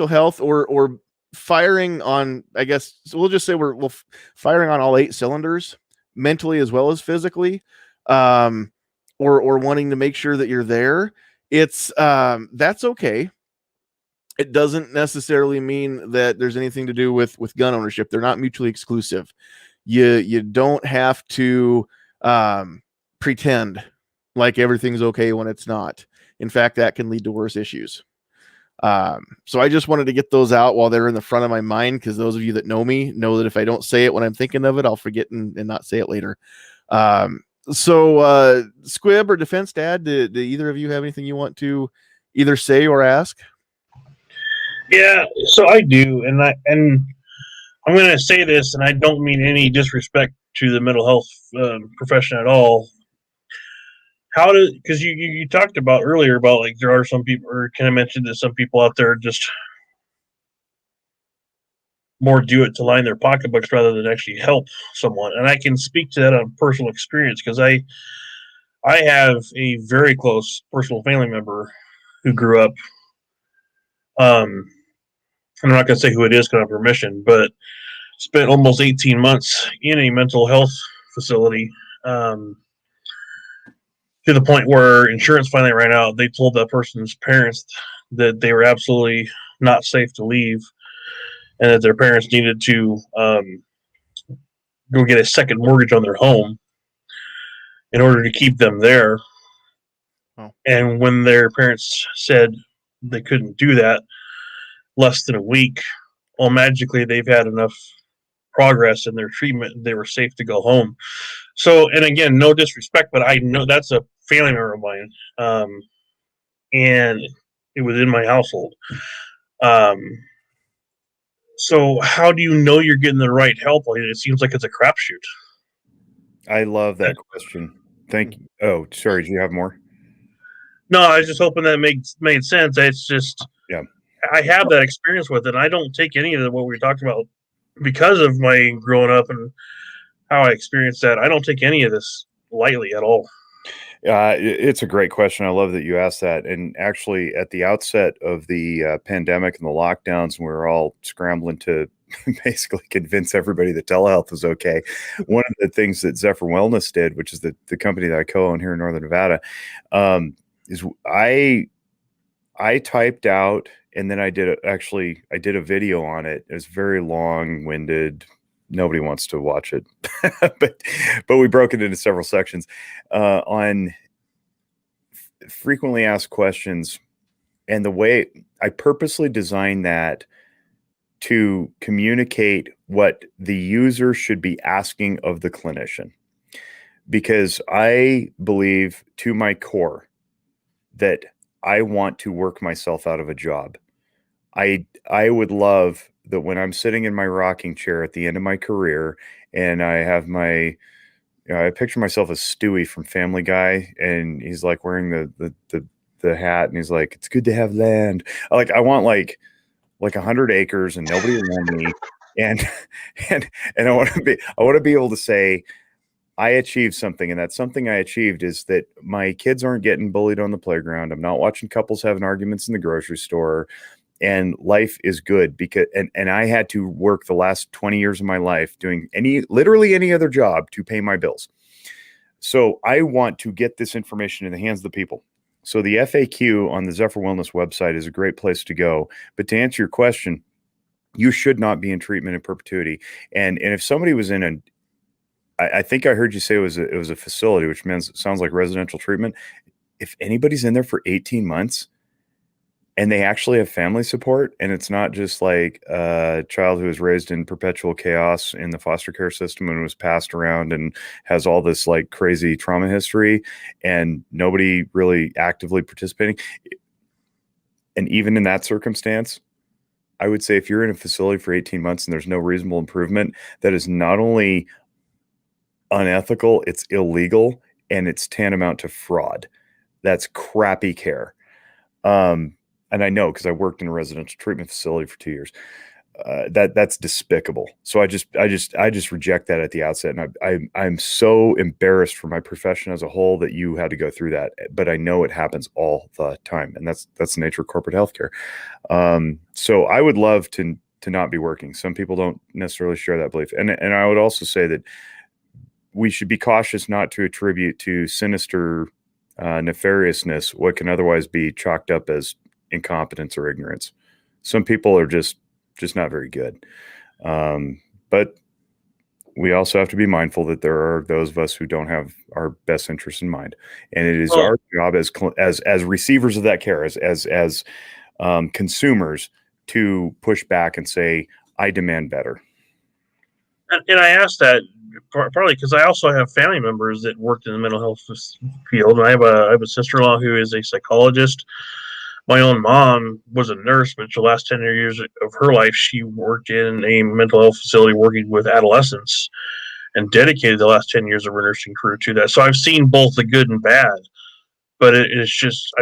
health or firing on, I guess, so we'll just say we're firing on all 8 cylinders, mentally as well as physically, or wanting to make sure that you're there. It's that's okay. It doesn't necessarily mean that there's anything to do with gun ownership. They're not mutually exclusive. You don't have to pretend like everything's okay when it's not. In fact, that can lead to worse issues. So I just wanted to get those out while they're in the front of my mind, because those of you that know me know that if I don't say it when I'm thinking of it, I'll forget and not say it later. So Squib or Defense Dad, do either of you have anything you want to either say or ask? Yeah, so I do, and I'm going to say this, and I don't mean any disrespect to the mental health profession at all. Because you talked about earlier about, like, there are some people, or can I mention that some people out there just more do it to line their pocketbooks rather than actually help someone. And I can speak to that on personal experience, because I have a very close personal family member who grew up, I'm not going to say who it is because I have permission, but spent almost 18 months in a mental health facility, to the point where insurance finally ran out. They told that person's parents that they were absolutely not safe to leave, and that their parents needed to go get a second mortgage on their home in order to keep them there. Oh. And when their parents said they couldn't do that, less than a week, well, magically they've had enough progress in their treatment, they were safe to go home. So, and again, no disrespect, but I know that's a family member of mine, and it was in my household. So how do you know you're getting the right help? Like, it seems like it's a crapshoot. I love that question. Thank you. Oh, sorry. Do you have more? No, I was just hoping that made sense. It's just, Yeah, I have that experience with it. And I don't take any of what we talked about because of my growing up and how I experienced that. I don't take any of this lightly at all. it's a great question. I love that you asked that. And actually, at the outset of the pandemic and the lockdowns, we were all scrambling to basically convince everybody that telehealth was okay. One of the things that Zephyr Wellness did, which is the company that I co-own here in Northern Nevada, is I typed out, and then I did a video on it. It was very long-winded. Nobody wants to watch it, but we broke it into several sections on frequently asked questions. And the way I purposely designed that to communicate what the user should be asking of the clinician, because I believe to my core that I want to work myself out of a job. I would love that when I'm sitting in my rocking chair at the end of my career and I have my, I picture myself as Stewie from Family Guy, and he's like wearing the hat, and he's like, "It's good to have land." I want like 100 acres and nobody around me, and I want to be able to say I achieved something, and that something I achieved is that my kids aren't getting bullied on the playground. I'm not watching couples having arguments in the grocery store. and life is good because and I had to work the last 20 years of my life doing literally any other job to pay my bills. So I want to get this information in the hands of the people. So the FAQ on the Zephyr Wellness website is a great place to go. But to answer your question, you should not be in treatment in perpetuity. And if somebody was in I think I heard you say it was a facility, which sounds like residential treatment. If anybody's in there for 18 months and they actually have family support, and it's not just like a child who was raised in perpetual chaos in the foster care system and was passed around and has all this like crazy trauma history and nobody really actively participating. And even in that circumstance, I would say if you're in a facility for 18 months and there's no reasonable improvement, that is not only unethical, it's illegal, and it's tantamount to fraud. That's crappy care. And I know because I worked in a residential treatment facility for 2 years. That's despicable. So I just reject that at the outset. And I'm so embarrassed for my profession as a whole that you had to go through that. But I know it happens all the time, and that's the nature of corporate healthcare. So I would love to not be working. Some people don't necessarily share that belief, and I would also say that we should be cautious not to attribute to sinister nefariousness what can otherwise be chalked up as incompetence or ignorance. Some people are just not very good. But we also have to be mindful that there are those of us who don't have our best interests in mind. And it is our job as receivers of that care, as consumers, to push back and say, I demand better. And I asked that partly because I also have family members that worked in the mental health field. And I have a sister-in-law who is a psychologist. My own mom was a nurse, but the last 10 years of her life, she worked in a mental health facility working with adolescents and dedicated the last 10 years of her nursing career to that. So I've seen both the good and bad, but it's just,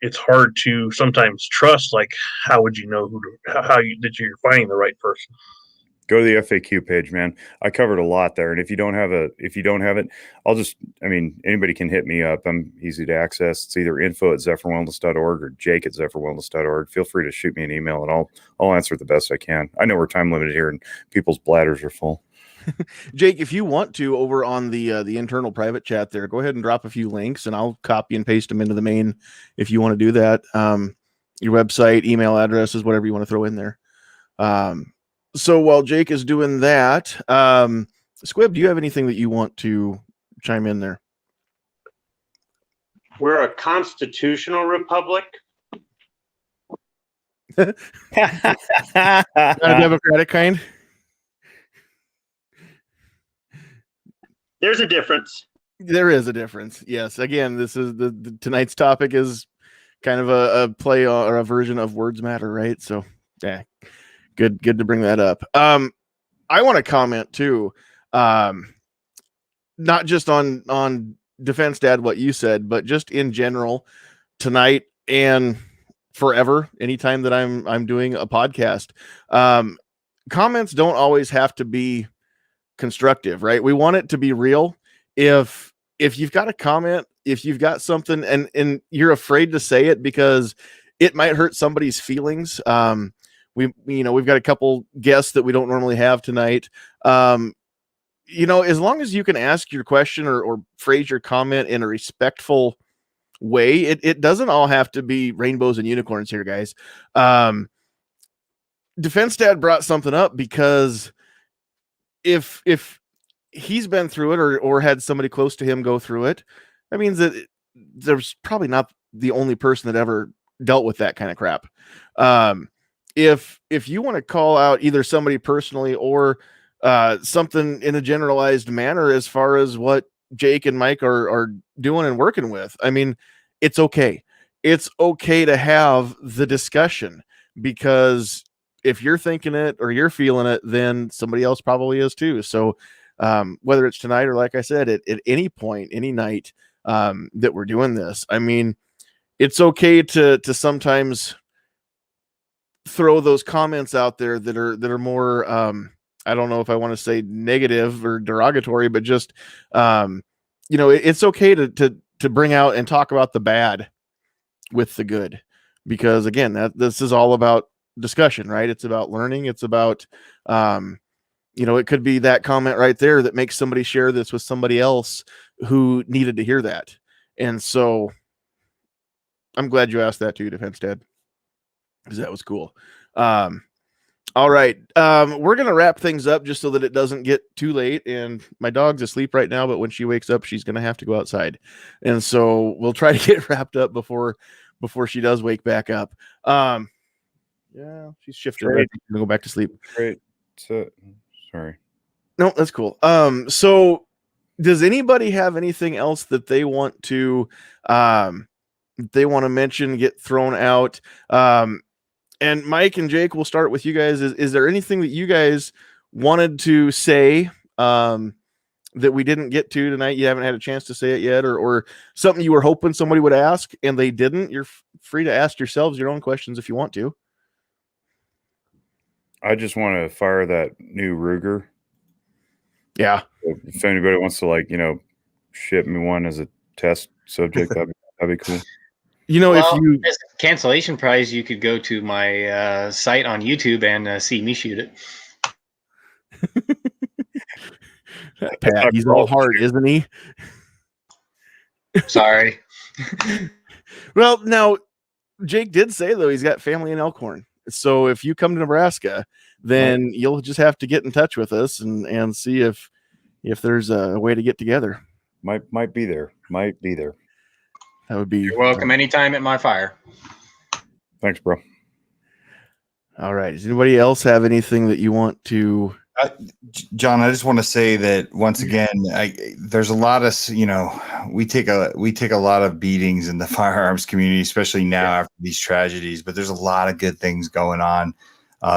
it's hard to sometimes trust. Like, how would you know that you're finding the right person? Go to the FAQ page, man. I covered a lot there. And if you don't have it, anybody can hit me up. I'm easy to access. It's either info@zephyrwellness.org or jake@zephyrwellness.org. Feel free to shoot me an email and I'll answer it the best I can. I know we're time limited here and people's bladders are full. Jake, if you want to, over on the internal private chat there, go ahead and drop a few links and I'll copy and paste them into the main if you want to do that. Your website, email addresses, whatever you want to throw in there. So while Jake is doing that, Squib, do you have anything that you want to chime in there? We're a constitutional republic. Not a democratic kind? There's a difference. There is a difference. Yes. Again, this is tonight's topic is kind of a play or a version of Words Matter, right? So yeah. Good to bring that up. I want to comment too, not just on Defense Dad, what you said, but just in general tonight and forever, anytime that I'm doing a podcast. Comments don't always have to be constructive, right? We want it to be real. If you've got a comment, if you've got something and you're afraid to say it because it might hurt somebody's feelings, we've got a couple guests that we don't normally have tonight. As long as you can ask your question or phrase your comment in a respectful way, it doesn't all have to be rainbows and unicorns here, guys. Defense Dad brought something up because if he's been through it or had somebody close to him go through it, that means that there's probably not the only person that ever dealt with that kind of crap. If you want to call out either somebody personally or something in a generalized manner as far as what Jake and Mike are doing and working with, I mean, it's okay. It's okay to have the discussion, because if you're thinking it or you're feeling it, then somebody else probably is too. So whether it's tonight or, like I said, at any point, any night that we're doing this, I mean, it's okay to sometimes throw those comments out there that are more I don't know if I want to say negative or derogatory, but just it's okay to bring out and talk about the bad with the good, because again, this is all about discussion, right? It's about learning. It's about, it could be that comment right there that makes somebody share this with somebody else who needed to hear that. And so I'm glad you asked that too, Defense Dad, because that was cool. All right. We're going to wrap things up just so that it doesn't get too late. And my dog's asleep right now, but when she wakes up, she's going to have to go outside. And so we'll try to get wrapped up before she does wake back up. Yeah, she's shifted. I'm going to go back to sleep. Great. So, sorry. No, that's cool. So does anybody have anything else that they want to, mention, get thrown out? And Mike and Jake, we'll start with you guys. Is there anything that you guys wanted to say that we didn't get to tonight? You haven't had a chance to say it yet, or something you were hoping somebody would ask and they didn't? You're free to ask yourselves your own questions if you want to. I just want to fire that new Ruger. Yeah. If anybody wants to, ship me one as a test subject, that'd be cool. If you as a cancellation prize, you could go to my site on YouTube and see me shoot it. Pat, he's all hard, isn't he? Sorry. Well, now Jake did say though he's got family in Elkhorn, so if you come to Nebraska, then you'll just have to get in touch with us and see if there's a way to get together. Might be there. That would be. You're welcome anytime at my fire. Thanks, bro. All right. Does anybody else have anything that you want to? John, I just want to say that once again, there's a lot of, we take a lot of beatings in the firearms community, especially now after these tragedies, but there's a lot of good things going on.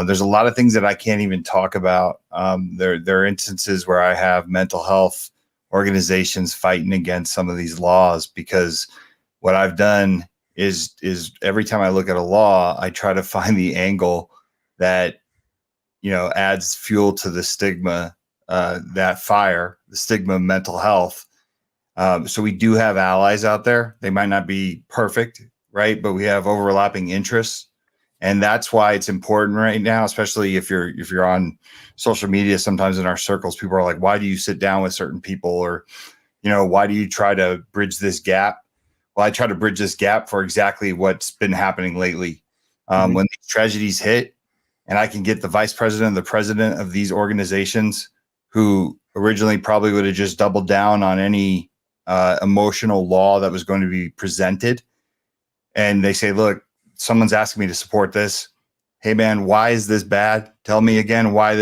There's a lot of things that I can't even talk about. There are instances where I have mental health organizations fighting against some of these laws, because what I've done is every time I look at a law, I try to find the angle that, adds fuel to the stigma, the stigma of mental health. So we do have allies out there. They might not be perfect, right? But we have overlapping interests. And that's why it's important right now, especially if you're on social media. Sometimes in our circles, people are like, why do you sit down with certain people? Or, why do you try to bridge this gap? Well, I try to bridge this gap for exactly what's been happening lately. When these tragedies hit, and I can get the vice president and the president of these organizations who originally probably would have just doubled down on any emotional law that was going to be presented. And they say, look, someone's asking me to support this. Hey man, why is this bad? Tell me again why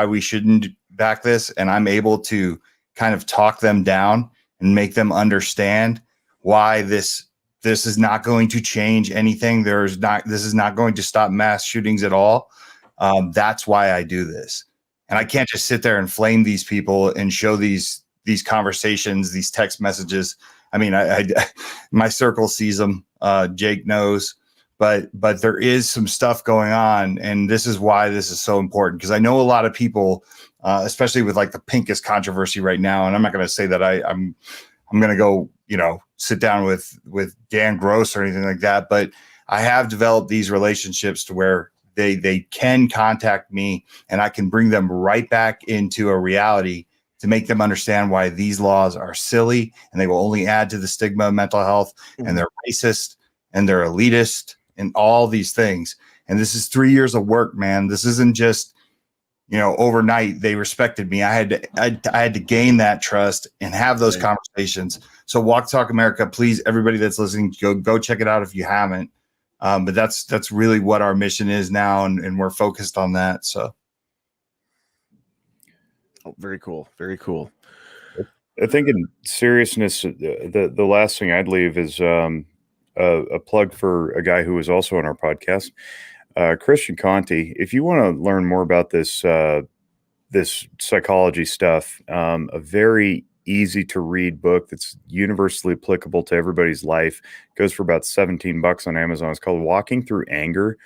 we shouldn't back this. And I'm able to kind of talk them down and make them understand why this is not going to change anything. This is not going to stop mass shootings at all. That's why I do this. And I can't just sit there and flame these people and show these conversations, these text messages. I mean, I my circle sees them. Jake knows, but there is some stuff going on, and this is why this is so important, because I know a lot of people, especially with like the Pincus controversy right now. And I'm not going to say that I'm going to go, sit down with Dan Gross or anything like that, but I have developed these relationships to where they can contact me and I can bring them right back into a reality to make them understand why these laws are silly and they will only add to the stigma of mental health, and they're racist and they're elitist and all these things. And this is 3 years of work, man. This isn't just, overnight they respected me. I had to gain that trust and have those conversations. So Walk Talk America, please, everybody that's listening, go check it out if you haven't. But that's really what our mission is now, and we're focused on that. So, very cool, very cool. I think in seriousness, the last thing I'd leave is a plug for a guy who was also on our podcast, Christian Conti. If you want to learn more about this psychology stuff, a very easy to read book that's universally applicable to everybody's life. It goes for about $17 on Amazon. It's called Walking Through Anger.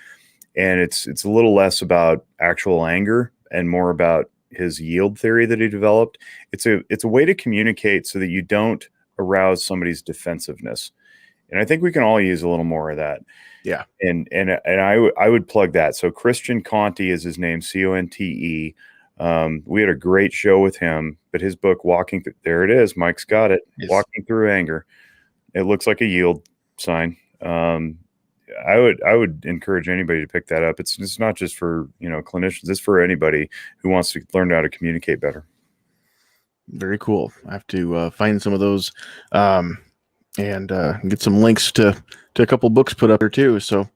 And it's a little less about actual anger and more about his yield theory that he developed. It's a way to communicate so that you don't arouse somebody's defensiveness. And I think we can all use a little more of that. Yeah. And I would plug that. So Christian Conte is his name, Conte. We had a great show with him, but his book, there it is. Mike's got it. Yes. Walking Through Anger. It looks like a yield sign. I would encourage anybody to pick that up. It's not just for, clinicians. It's for anybody who wants to learn how to communicate better. Very cool. I have to find some of those and get some links to a couple books put up there too. So,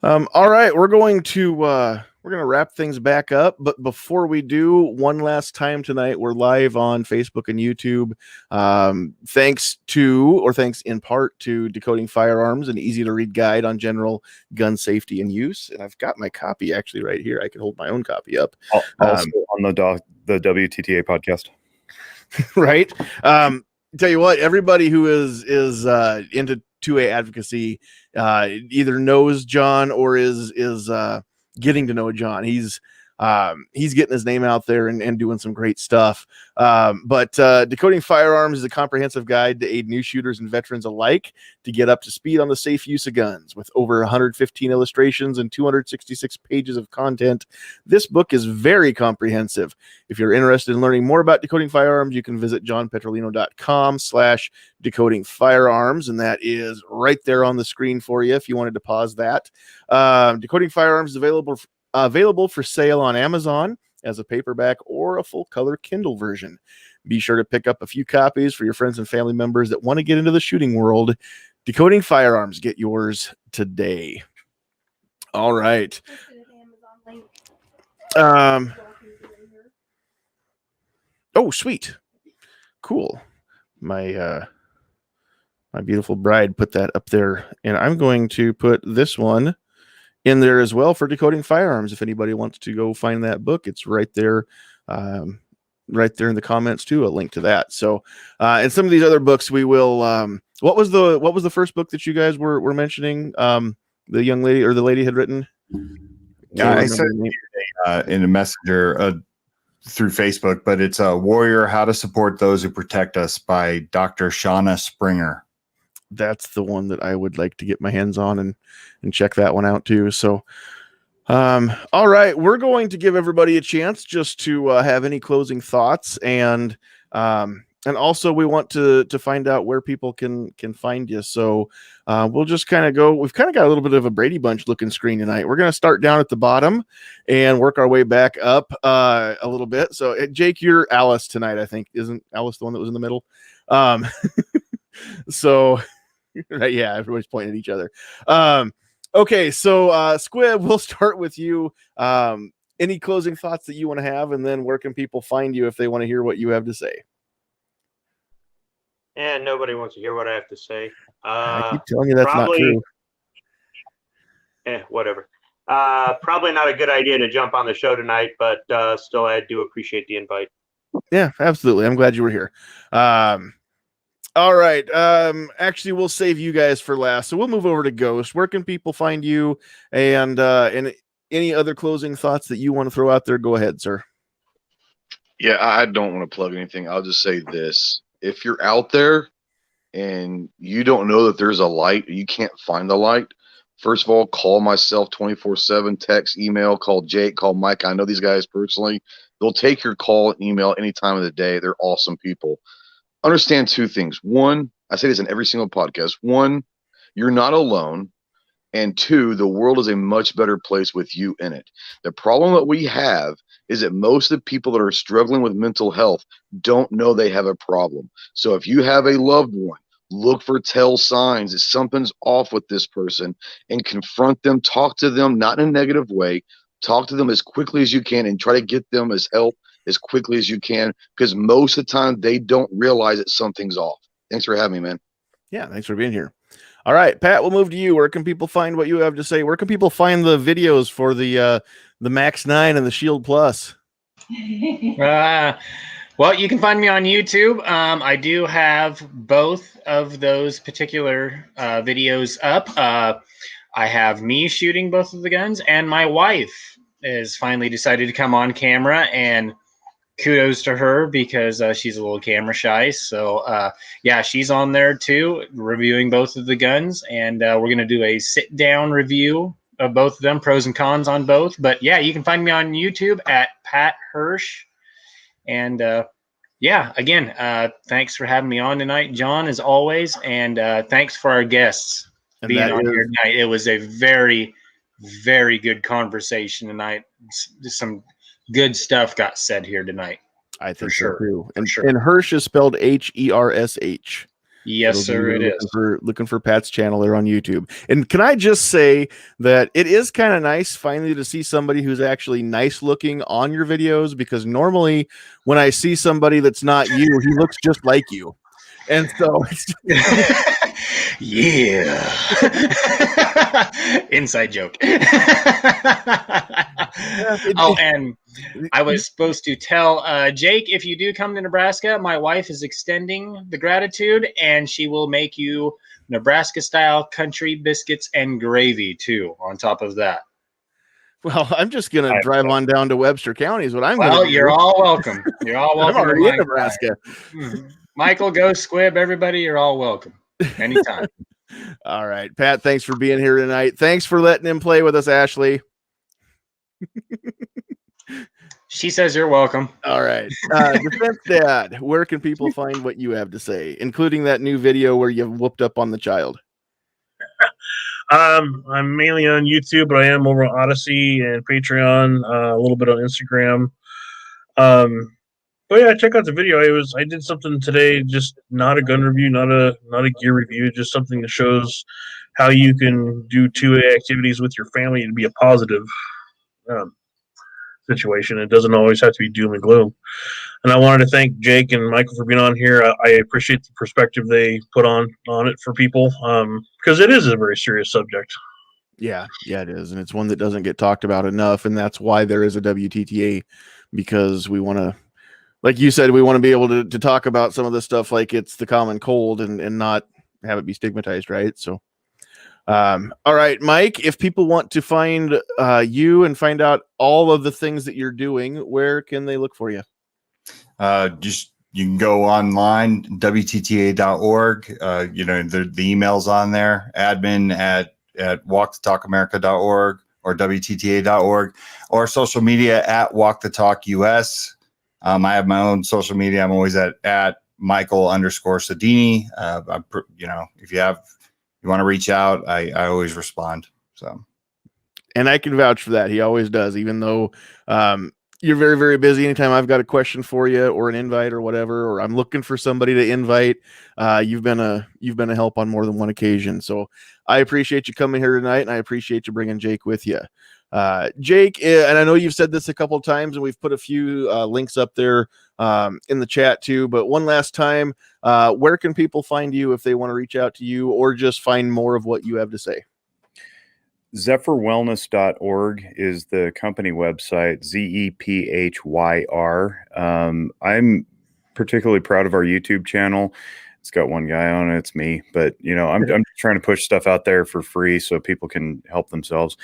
all right, we're going to wrap things back up. But before we do, one last time tonight, we're live on Facebook and YouTube. Thanks in part to Decoding Firearms, an easy to read guide on general gun safety and use. And I've got my copy actually right here. I can hold my own copy up. Also on the WTTA podcast. Right. Tell you what, everybody who is into 2A advocacy either knows John or is getting to know John. He's getting his name out there and doing some great stuff. But Decoding Firearms is a comprehensive guide to aid new shooters and veterans alike to get up to speed on the safe use of guns. With over 115 illustrations and 266 pages of content, this book is very comprehensive. If you're interested in learning more about Decoding Firearms, you can visit johnpetrolino.com/decoding firearms, and that is right there on the screen for you if you wanted to pause that. Decoding Firearms is available for sale on Amazon as a paperback or a full color Kindle version. Be sure to pick up a few copies for your friends and family members that want to get into the shooting world. Decoding Firearms, get yours today. All right. Oh, sweet. Cool. My beautiful bride put that up there, and I'm going to put this one in there as well for Decoding Firearms. If anybody wants to go find that book, it's right there in the comments too, a link to that. So and some of these other books we will what was the first book that you guys were mentioning, the young lady or the lady had written? Yeah, I said in a messenger through Facebook, but it's a Warrior: How to Support Those Who Protect Us by Dr. Shauna Springer. That's the one that I would like to get my hands on and check that one out too. So, all right, we're going to give everybody a chance just to have any closing thoughts, and also we want to find out where people can find you. So we'll just kind of go. We've kind of got a little bit of a Brady Bunch looking screen tonight. We're going to start down at the bottom and work our way back up a little bit. So Jake, you're Alice tonight, I think. Isn't Alice the one that was in the middle? So. Right, yeah, everybody's pointing at each other. Okay, so Squib, we'll start with you. Any closing thoughts that you want to have, and then where can people find you if they want to hear what you have to say? And nobody wants to hear what I have to say. I keep telling you that's not true. Whatever. Probably not a good idea to jump on the show tonight, but still, I do appreciate the invite. Yeah, absolutely. I'm glad you were here. All right. Actually, we'll save you guys for last. So we'll move over to Ghost. Where can people find you? And any other closing thoughts that you want to throw out there? Go ahead, sir. Yeah, I don't want to plug anything. I'll just say this. If you're out there and you don't know that there's a light, you can't find the light, first of all, call myself 24/7, text, email, call Jake, call Mike. I know these guys personally. They'll take your call and email any time of the day. They're awesome people. Understand two things. One, I say this in every single podcast. One, you're not alone. And two, the world is a much better place with you in it. The problem that we have is that most of the people that are struggling with mental health don't know they have a problem. So if you have a loved one, look for tell signs that something's off with this person and confront them, talk to them, not in a negative way. Talk to them as quickly as you can and try to get them as help as quickly as you can, because most of the time they don't realize that something's off. Thanks for having me, man. Yeah, thanks for being here. All right, Pat, we'll move to you. Where can people find what you have to say? Where can people find the videos for the Max 9 and the Shield Plus? Well, you can find me on YouTube. I do have both of those particular videos up. I have me shooting both of the guns, and my wife has finally decided to come on camera and kudos to her because she's a little camera shy. So yeah, she's on there too, reviewing both of the guns, and we're gonna do a sit down review of both of them, pros and cons on both. But yeah, you can find me on YouTube at Pat Hirsch, and yeah, again, thanks for having me on tonight, John, as always, and thanks for our guests being on here tonight. It was a very, very good conversation tonight. Some good stuff got said here tonight. I think sure. so too. And, sure. and Hirsch is spelled Hersh. Yes, sir, it is. Looking for Pat's channel there on YouTube. And can I just say that it is kind of nice finally to see somebody who's actually nice looking on your videos, because normally when I see somebody that's not you, he looks just like you. And so yeah. Inside joke. Oh, and I was supposed to tell Jake, if you do come to Nebraska, my wife is extending the gratitude, and she will make you Nebraska style country biscuits and gravy too on top of that. Well, I'm just gonna drive on down to Webster County is what I'm well, gonna do. You're all welcome. You're all welcome. I'm already in Nebraska. Michael, Go Squib, everybody, you're all welcome. Anytime. All right, Pat, thanks for being here tonight. Thanks for letting him play with us, Ashley. She says you're welcome. All right. Defense Dad, where can people find what you have to say, including that new video where you whooped up on the child? I'm mainly on YouTube, but I am over on Odyssey and Patreon, a little bit on Instagram. But yeah, check out the video. I did something today, just not a gun review, not a gear review, just something that shows how you can do 2A activities with your family and be a positive situation. It doesn't always have to be doom and gloom. And I wanted to thank Jake and Michael for being on here. I appreciate the perspective they put on it for people, because it is a very serious subject. Yeah, it is. And it's one that doesn't get talked about enough. And that's why there is a WTTA, because we want to, like you said, we want to be able to talk about some of this stuff like it's the common cold and not have it be stigmatized, right? So, all right, Mike, if people want to find you and find out all of the things that you're doing, where can they look for you? Just you can go online, WTTA.org. The email's on there, admin at walkthetalkamerica.org or WTTA.org, or social media at walkthetalkus. I have my own social media. I'm always at Michael_Sadini. If you want to reach out, I always respond. So, and I can vouch for that. He always does, even though you're very, very busy. Anytime I've got a question for you or an invite or whatever, or I'm looking for somebody to invite, you've been a help on more than one occasion. So I appreciate you coming here tonight, and I appreciate you bringing Jake with you. Jake, and I know you've said this a couple of times, and we've put a few links up there in the chat too, but one last time, where can people find you if they want to reach out to you or just find more of what you have to say? zephyrwellness.org is the company website, ZEPHYR. I'm particularly proud of our YouTube channel. It's got one guy on it. It's me, but I'm trying to push stuff out there for free so people can help themselves.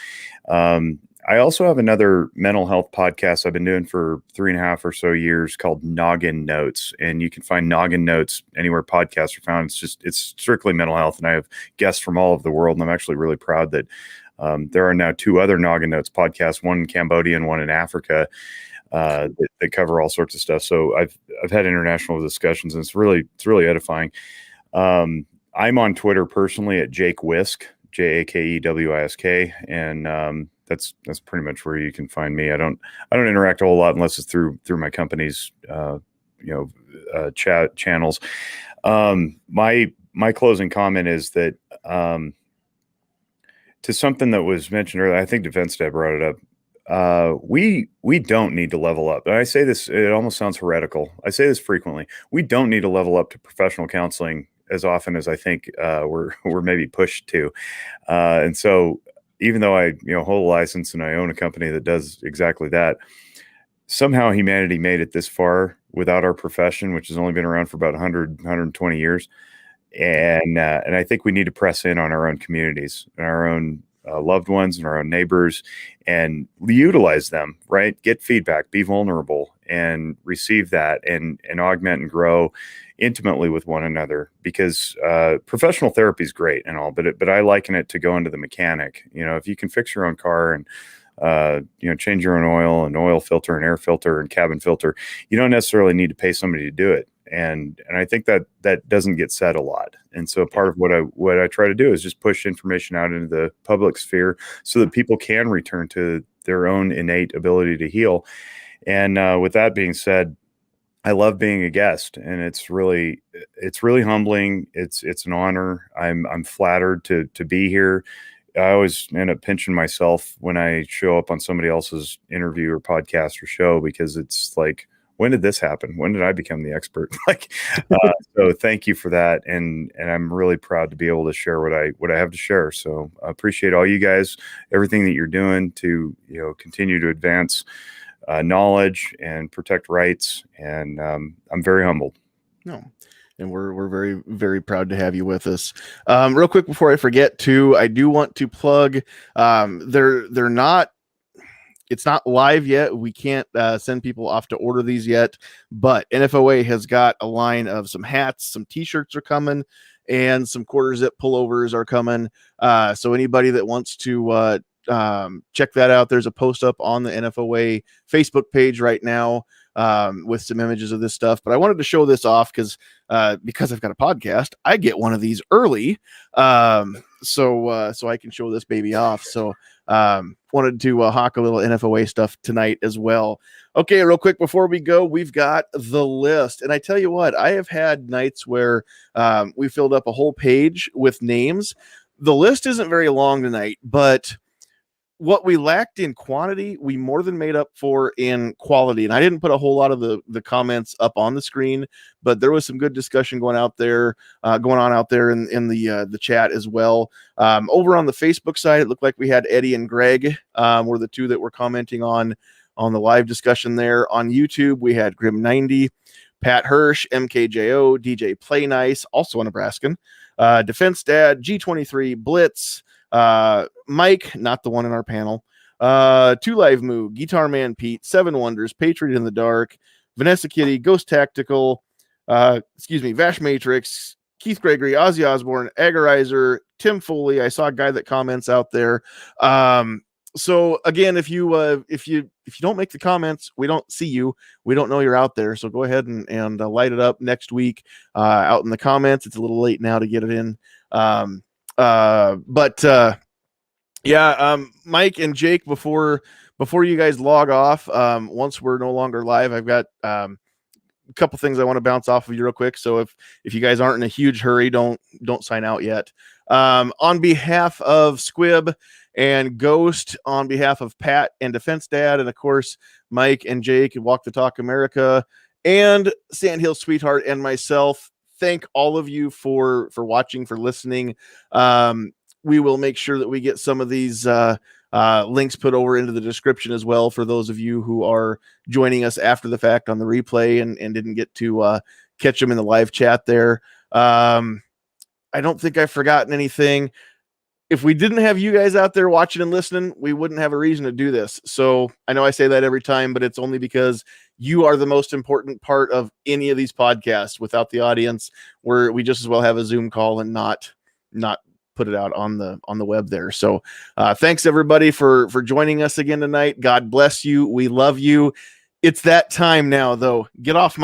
I also have another mental health podcast I've been doing for 3.5 or so years called Noggin Notes, and you can find Noggin Notes anywhere podcasts are found. It's strictly mental health, and I have guests from all over the world, and I'm actually really proud that there are now 2 other Noggin Notes podcasts, one in Cambodia and one in Africa, that cover all sorts of stuff. So I've had international discussions, and it's really edifying. I'm on Twitter personally at Jake Wisk, JAKEWISK, and that's pretty much where you can find me. I don't interact a whole lot unless it's through my company's chat channels. My closing comment is that to something that was mentioned earlier, I think Defense Dad brought it up. We don't need to level up. And I say this, it almost sounds heretical. I say this frequently. We don't need to level up to professional counseling as often as I think we're maybe pushed to. And so even though I hold a license and I own a company that does exactly that, somehow humanity made it this far without our profession, which has only been around for about 120 years. And I think we need to press in on our own communities and our own loved ones and our own neighbors and utilize them, right? Get feedback, be vulnerable, and receive that and augment and grow intimately with one another, because professional therapy is great and all, but I liken it to going to the mechanic. If you can fix your own car and change your own oil and oil filter and air filter and cabin filter, you don't necessarily need to pay somebody to do it. And I think that doesn't get said a lot. And so part of what I try to do is just push information out into the public sphere so that people can return to their own innate ability to heal. And with that being said, I love being a guest, and it's really humbling. It's an honor. I'm flattered to be here. I always end up pinching myself when I show up on somebody else's interview or podcast or show, because it's like, when did this happen? When did I become the expert? So thank you for that. And I'm really proud to be able to share what I have to share. So I appreciate all you guys, everything that you're doing to, continue to advance knowledge and protect rights. And I'm very humbled. No. And we're very, very proud to have you with us. Real quick before I forget too, I do want to plug, it's not live yet. We can't send people off to order these yet, but NFOA has got a line of some hats, some t-shirts are coming, and some quarter zip pullovers are coming. So anybody that wants to check that out, there's a post up on the NFOA Facebook page right now with some images of this stuff. But I wanted to show this off because I've got a podcast, I get one of these early, so I can show this baby off. So wanted to hawk a little NFOA stuff tonight as well. Okay, real quick before we go, we've got the list, and I tell you what, I have had nights where we filled up a whole page with names. The list isn't very long tonight, but what we lacked in quantity, we more than made up for in quality. And I didn't put a whole lot of the comments up on the screen, but there was some good discussion going on out there in the chat as well. Over on the Facebook side, it looked like we had Eddie and Greg were the two that were commenting on the live discussion there. On YouTube, we had Grim90, Pat Hirsch, MKJO, DJ Play Nice, also a Nebraskan, Defense Dad, G23, Blitz, Mike, not the one in our panel, Two Live Moo, Guitar Man Pete, Seven Wonders, Patriot in the Dark, Vanessa Kitty, Ghost Tactical, Vash Matrix, Keith Gregory, Ozzy Osbourne, Agorizer, Tim Foley. I saw a guy that comments out there. So again, if you don't make the comments, we don't see you. We don't know you're out there. So go ahead and light it up next week out in the comments. It's a little late now to get it in. Mike and Jake, before you guys log off, once we're no longer live, I've got a couple things I want to bounce off of you real quick. So if you guys aren't in a huge hurry, don't sign out yet. On behalf of Squib and Ghost, on behalf of Pat and Defense Dad, and of course Mike and Jake and Walk the Talk America and Sandhills Sweetheart and myself, thank all of you for watching, for listening. We will make sure that we get some of these links put over into the description as well for those of you who are joining us after the fact on the replay and didn't get to catch them in the live chat there. I don't think I've forgotten anything. If we didn't have you guys out there watching and listening, we wouldn't have a reason to do this. So I know I say that every time, but it's only because you are the most important part of any of these podcasts. Without the audience, we just as well have a Zoom call and not put it out on the web there. So thanks everybody for joining us again tonight. God bless you. We love you. It's that time now though. Get off my